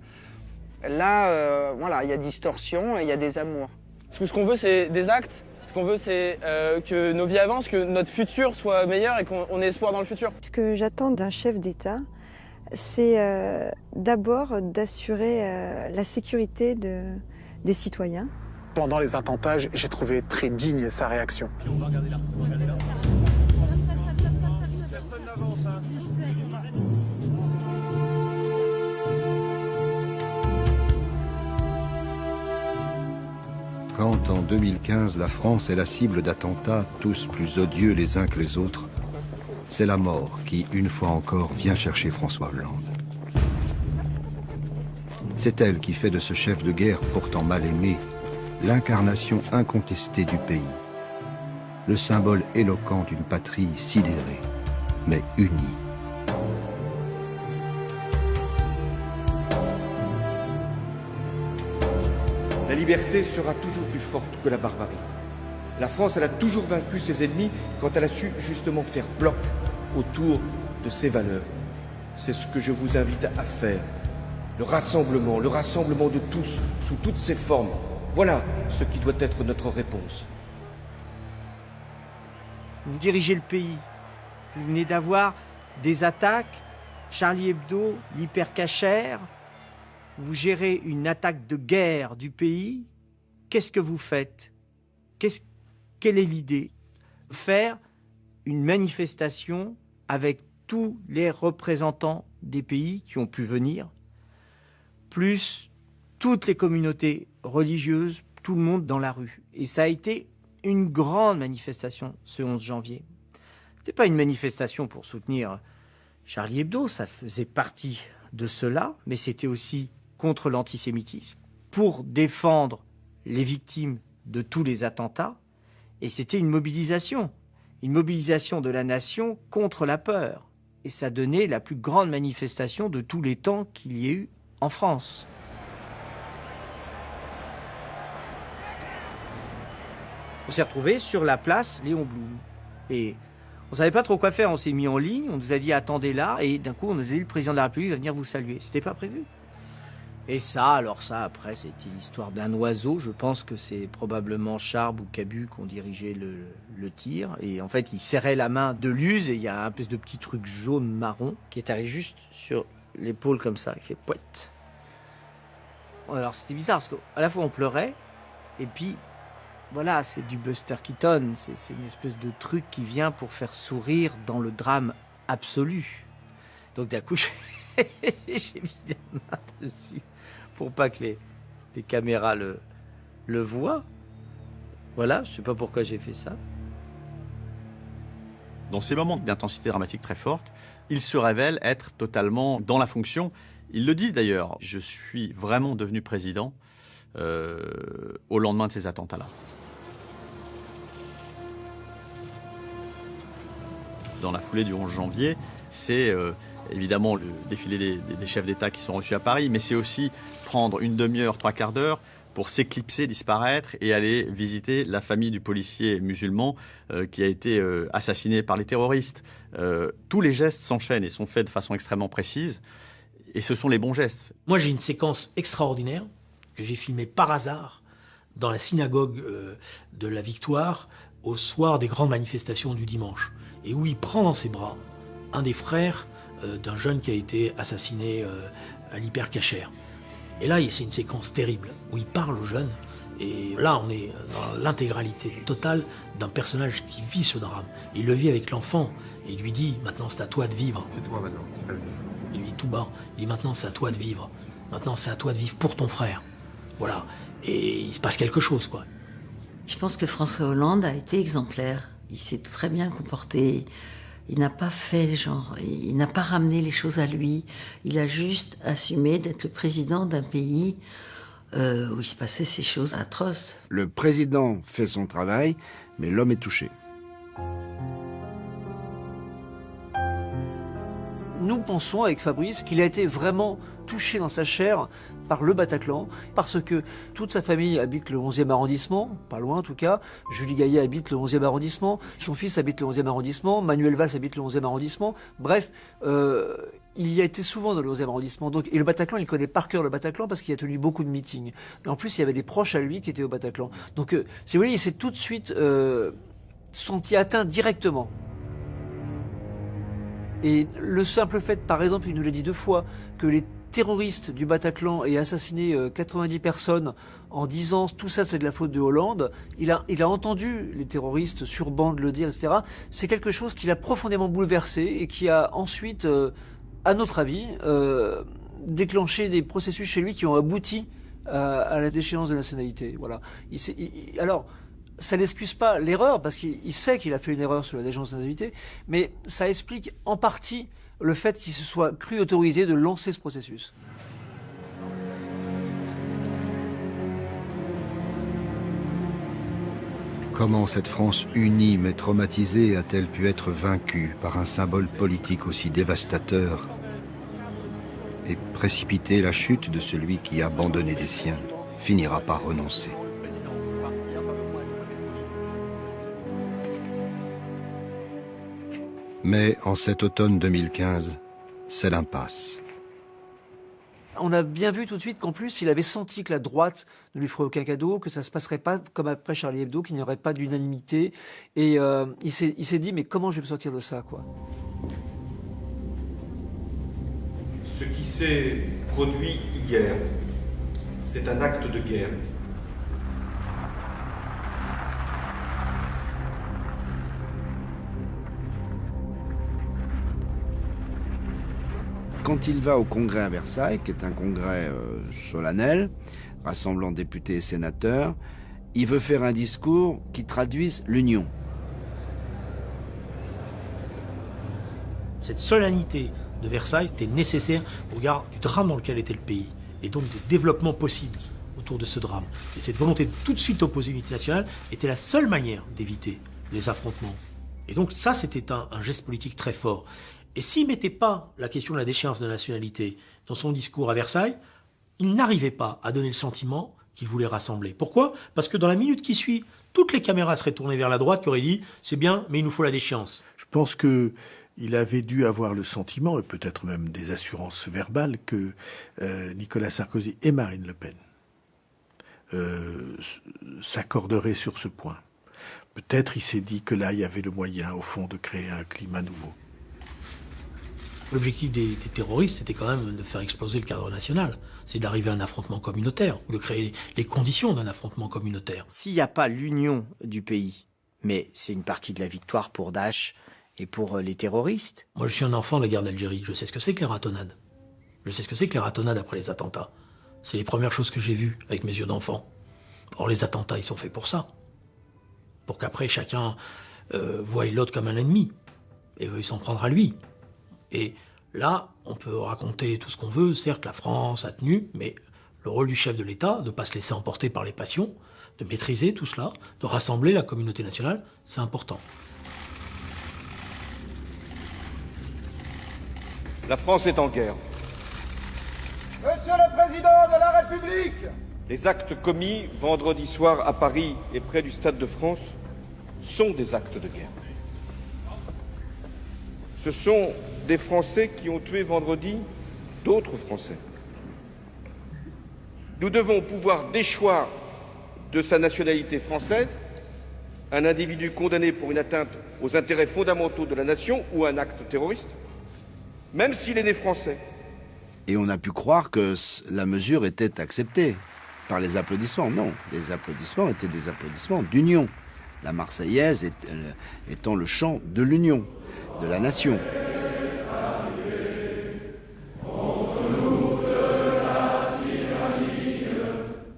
là, voilà, il y a distorsion et il y a des amours. Ce qu'on veut, c'est des actes. Ce qu'on veut, c'est que nos vies avancent, que notre futur soit meilleur et qu'on ait espoir dans le futur. Ce que j'attends d'un chef d'État, c'est d'abord d'assurer la sécurité des citoyens. Pendant les attentats, j'ai trouvé très digne sa réaction. On va regarder là. Personne n'avance, hein. Quand en 2015 la France est la cible d'attentats tous plus odieux les uns que les autres, c'est la mort qui, une fois encore, vient chercher François Hollande. C'est elle qui fait de ce chef de guerre pourtant mal aimé l'incarnation incontestée du pays, le symbole éloquent d'une patrie sidérée, mais unie. La liberté sera toujours plus forte que la barbarie. La France, elle a toujours vaincu ses ennemis quand elle a su justement faire bloc autour de ses valeurs. C'est ce que je vous invite à faire. Le rassemblement de tous, sous toutes ses formes. Voilà ce qui doit être notre réponse. Vous dirigez le pays. Vous venez d'avoir des attaques, Charlie Hebdo, l'hypercachère. Vous gérez une attaque de guerre du pays. Qu'est-ce que vous faites? Quelle est l'idée? Faire une manifestation avec tous les représentants des pays qui ont pu venir, plus toutes les communautés religieuses, tout le monde dans la rue. Et ça a été une grande manifestation ce 11 janvier. C'était pas une manifestation pour soutenir Charlie Hebdo, ça faisait partie de cela, mais c'était aussi contre l'antisémitisme, pour défendre les victimes de tous les attentats, et c'était une mobilisation de la nation contre la peur. Et ça donnait la plus grande manifestation de tous les temps qu'il y ait eu en France. On s'est retrouvés sur la place Léon Blum. Et on ne savait pas trop quoi faire, on s'est mis en ligne, on nous a dit attendez là, et d'un coup on nous a dit le président de la République va venir vous saluer. C'était pas prévu. Et ça, après, c'était l'histoire d'un oiseau. Je pense que c'est probablement Charb ou Cabu qui ont dirigé le tir. Et en fait, il serrait la main de Luz et il y a un espèce de petit truc jaune-marron qui est arrivé juste sur l'épaule comme ça. Il fait poète. Alors c'était bizarre parce qu'à la fois on pleurait et puis voilà, c'est du Buster Keaton. C'est une espèce de truc qui vient pour faire sourire dans le drame absolu. Donc d'un coup, j'ai mis la main dessus pour pas que les caméras le voient. Voilà, je sais pas pourquoi j'ai fait ça. Dans ces moments d'intensité dramatique très forte, il se révèle être totalement dans la fonction. Il le dit d'ailleurs, je suis vraiment devenu président au lendemain de ces attentats-là. Dans la foulée du 11 janvier, c'est évidemment le défilé des chefs d'État qui sont reçus à Paris, mais c'est aussi prendre une demi-heure, 3/4 d'heure pour s'éclipser, disparaître et aller visiter la famille du policier musulman qui a été assassiné par les terroristes. Tous les gestes s'enchaînent et sont faits de façon extrêmement précise, et ce sont les bons gestes. Moi, j'ai une séquence extraordinaire que j'ai filmée par hasard dans la synagogue de la Victoire au soir des grandes manifestations du dimanche, et où il prend dans ses bras un des frères d'un jeune qui a été assassiné à l'hypercachère. Et là, c'est une séquence terrible où il parle au jeune. Et là, on est dans l'intégralité totale d'un personnage qui vit ce drame. Il le vit avec l'enfant et il lui dit « Maintenant, c'est à toi de vivre. » C'est toi maintenant. Il lui dit tout bas. Il dit « Maintenant, c'est à toi de vivre. Maintenant, c'est à toi de vivre pour ton frère. » Voilà. Et il se passe quelque chose, quoi. Je pense que François Hollande a été exemplaire. Il s'est très bien comporté. Il n'a pas fait genre, il n'a pas ramené les choses à lui. Il a juste assumé d'être le président d'un pays où il se passait ces choses atroces. Le président fait son travail, mais l'homme est touché. Nous pensons avec Fabrice qu'il a été vraiment touché dans sa chair par le Bataclan, parce que toute sa famille habite le 11e arrondissement, pas loin en tout cas. Julie Gaillet habite le 11e arrondissement, son fils habite le 11e arrondissement, Manuel Valls habite le 11e arrondissement. Bref, il y a été souvent dans le 11e arrondissement. Donc, et le Bataclan, il connaît par cœur le Bataclan parce qu'il a tenu beaucoup de meetings. Mais en plus, il y avait des proches à lui qui étaient au Bataclan. Donc, si vous voyez, il s'est tout de suite senti atteint directement. Et le simple fait, par exemple, il nous l'a dit 2 fois, que les terroristes du Bataclan aient assassiné 90 personnes en disant tout ça c'est de la faute de Hollande, il a entendu les terroristes sur bande le dire, etc. C'est quelque chose qui l'a profondément bouleversé et qui a ensuite, à notre avis, déclenché des processus chez lui qui ont abouti à la déchéance de nationalité. Voilà. Alors, ça n'excuse pas l'erreur, parce qu'il sait qu'il a fait une erreur sur la déchéance de nationalité, mais ça explique en partie le fait qu'il se soit cru autorisé de lancer ce processus. Comment cette France unie mais traumatisée a-t-elle pu être vaincue par un symbole politique aussi dévastateur et précipiter la chute de celui qui, abandonné des siens, finira par renoncer? Mais en cet automne 2015, c'est l'impasse. On a bien vu tout de suite qu'en plus, il avait senti que la droite ne lui ferait aucun cadeau, que ça ne se passerait pas comme après Charlie Hebdo, qu'il n'y aurait pas d'unanimité. Et il s'est dit, mais comment je vais me sortir de ça, quoi? Ce qui s'est produit hier, c'est un acte de guerre. Quand il va au congrès à Versailles, qui est un congrès solennel, rassemblant députés et sénateurs, il veut faire un discours qui traduise l'union. Cette solennité de Versailles était nécessaire au regard du drame dans lequel était le pays, et donc du développement possible autour de ce drame. Et cette volonté de tout de suite opposer l'unité nationale était la seule manière d'éviter les affrontements. Et donc ça, c'était un geste politique très fort. Et s'il ne mettait pas la question de la déchéance de la nationalité dans son discours à Versailles, il n'arrivait pas à donner le sentiment qu'il voulait rassembler. Pourquoi? Parce que dans la minute qui suit, toutes les caméras seraient tournées vers la droite qui aurait dit « c'est bien, mais il nous faut la déchéance ». Je pense qu'il avait dû avoir le sentiment, et peut-être même des assurances verbales, que Nicolas Sarkozy et Marine Le Pen s'accorderaient sur ce point. Peut-être il s'est dit que là, il y avait le moyen, au fond, de créer un climat nouveau. L'objectif des terroristes, c'était quand même de faire exploser le cadre national. C'est d'arriver à un affrontement communautaire, ou de créer les conditions d'un affrontement communautaire. S'il n'y a pas l'union du pays, mais c'est une partie de la victoire pour Daesh et pour les terroristes. Moi, je suis un enfant de la guerre d'Algérie. Je sais ce que c'est que les ratonnades. Je sais ce que c'est que les ratonnades après les attentats. C'est les premières choses que j'ai vues avec mes yeux d'enfant. Or, les attentats, ils sont faits pour ça. Pour qu'après, chacun voie l'autre comme un ennemi et veuille s'en prendre à lui. Et là, on peut raconter tout ce qu'on veut. Certes, la France a tenu, mais le rôle du chef de l'État, de ne pas se laisser emporter par les passions, de maîtriser tout cela, de rassembler la communauté nationale, c'est important. La France est en guerre. Monsieur le Président de la République! Les actes commis vendredi soir à Paris et près du Stade de France sont des actes de guerre. Ce sont des Français qui ont tué vendredi d'autres Français. Nous devons pouvoir déchoir de sa nationalité française un individu condamné pour une atteinte aux intérêts fondamentaux de la nation ou un acte terroriste, même s'il est né français. Et on a pu croire que la mesure était acceptée par les applaudissements. Non, les applaudissements étaient des applaudissements d'union. La Marseillaise étant le chant de l'union, de la nation.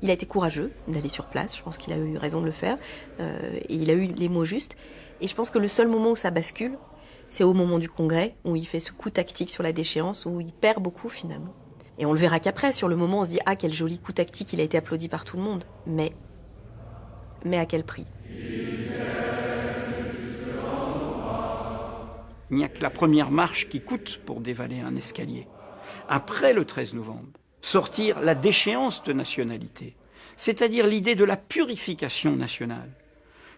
Il a été courageux d'aller sur place, je pense qu'il a eu raison de le faire, et il a eu les mots justes. Et je pense que le seul moment où ça bascule, c'est au moment du congrès, où il fait ce coup tactique sur la déchéance, où il perd beaucoup finalement. Et on le verra qu'après, sur le moment, on se dit « Ah, quel joli coup tactique, il a été applaudi par tout le monde ». Mais à quel prix? Il n'y a que la première marche qui coûte pour dévaler un escalier. Après le 13 novembre, sortir la déchéance de nationalité, c'est-à-dire l'idée de la purification nationale.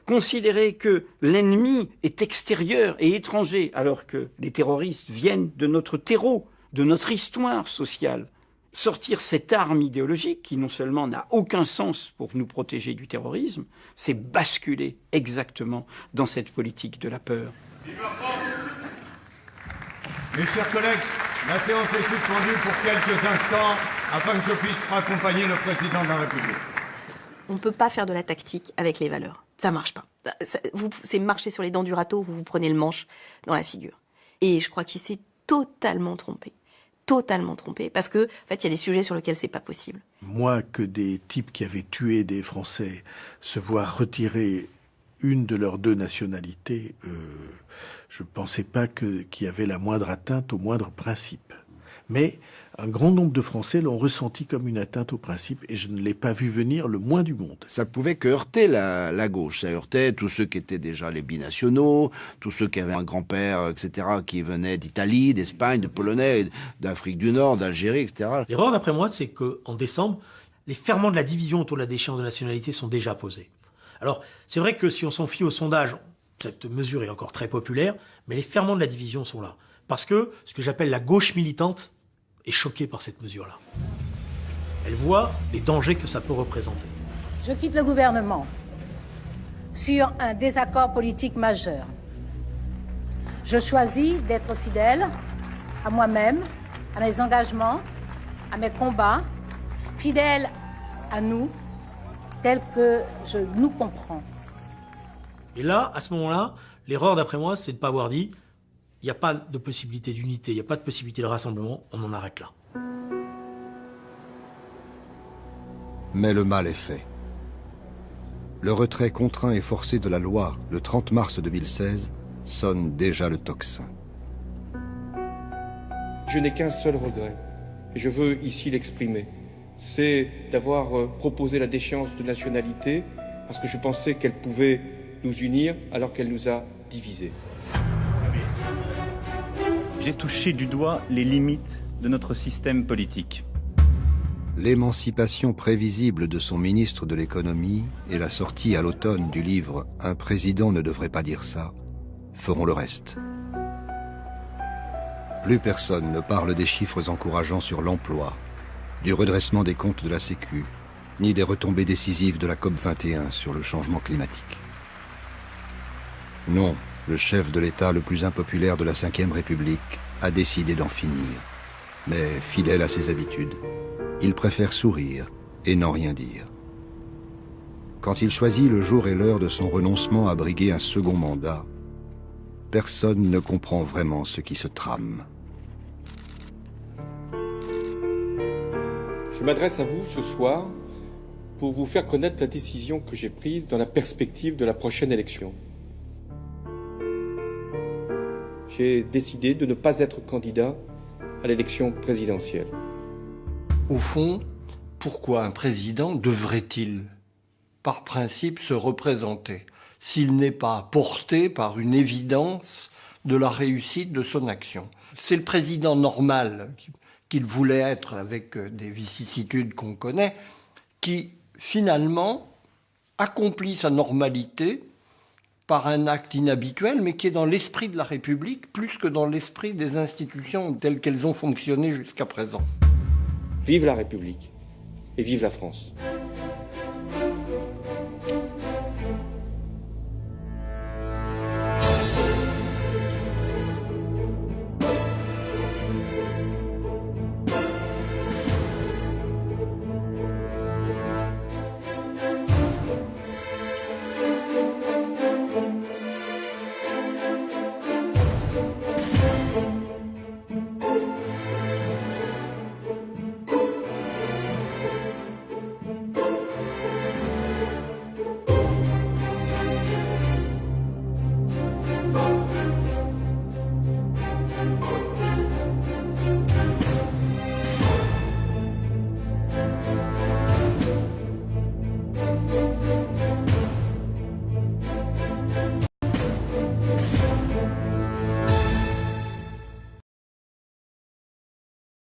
Considérer que l'ennemi est extérieur et étranger, alors que les terroristes viennent de notre terreau, de notre histoire sociale. Sortir cette arme idéologique, qui non seulement n'a aucun sens pour nous protéger du terrorisme, c'est basculer exactement dans cette politique de la peur. Mes chers collègues, la séance est suspendue pour quelques instants afin que je puisse raccompagner le président de la République. On ne peut pas faire de la tactique avec les valeurs. Ça ne marche pas. C'est marcher sur les dents du râteau, vous vous prenez le manche dans la figure. Et je crois qu'il s'est totalement trompé. Totalement trompé. Parce que, en fait, il y a des sujets sur lesquels c'est pas possible. Moi, que des types qui avaient tué des Français se voient retirer une de leurs deux nationalités, je ne pensais pas qu'il y avait la moindre atteinte au moindre principe. Mais un grand nombre de Français l'ont ressenti comme une atteinte au principe et je ne l'ai pas vu venir le moins du monde. Ça pouvait que heurter la gauche. Ça heurtait tous ceux qui étaient déjà les binationaux, tous ceux qui avaient un grand-père, etc., qui venaient d'Italie, d'Espagne, de Polonais, d'Afrique du Nord, d'Algérie, etc. L'erreur, d'après moi, c'est qu'en décembre, les ferments de la division autour de la déchéance de nationalité sont déjà posés. Alors, c'est vrai que si on s'en fie au sondage, cette mesure est encore très populaire, mais les ferments de la division sont là. Parce que ce que j'appelle la gauche militante est choquée par cette mesure-là. Elle voit les dangers que ça peut représenter. Je quitte le gouvernement sur un désaccord politique majeur. Je choisis d'être fidèle à moi-même, à mes engagements, à mes combats, fidèle à nous, tel que je nous comprends. Et là, à ce moment-là, l'erreur, d'après moi, c'est de ne pas avoir dit il n'y a pas de possibilité d'unité, il n'y a pas de possibilité de rassemblement, on en arrête là. Mais le mal est fait. Le retrait contraint et forcé de la loi le 30 mars 2016 sonne déjà le tocsin. Je n'ai qu'un seul regret, et je veux ici l'exprimer, c'est d'avoir proposé la déchéance de nationalité parce que je pensais qu'elle pouvait nous unir alors qu'elle nous a divisés. J'ai touché du doigt les limites de notre système politique. L'émancipation prévisible de son ministre de l'économie et la sortie à l'automne du livre « Un président ne devrait pas dire ça » feront le reste. Plus personne ne parle des chiffres encourageants sur l'emploi, du redressement des comptes de la Sécu, ni des retombées décisives de la COP21 sur le changement climatique. Non, le chef de l'État le plus impopulaire de la Ve République a décidé d'en finir. Mais fidèle à ses habitudes, il préfère sourire et n'en rien dire. Quand il choisit le jour et l'heure de son renoncement à briguer un second mandat, personne ne comprend vraiment ce qui se trame. Je m'adresse à vous ce soir pour vous faire connaître la décision que j'ai prise dans la perspective de la prochaine élection. J'ai décidé de ne pas être candidat à l'élection présidentielle. Au fond, pourquoi un président devrait-il, par principe, se représenter s'il n'est pas porté par une évidence de la réussite de son action? C'est le président normal qu'il voulait être, avec des vicissitudes qu'on connaît, qui finalement accomplit sa normalité par un acte inhabituel, mais qui est dans l'esprit de la République, plus que dans l'esprit des institutions telles qu'elles ont fonctionné jusqu'à présent. Vive la République et vive la France.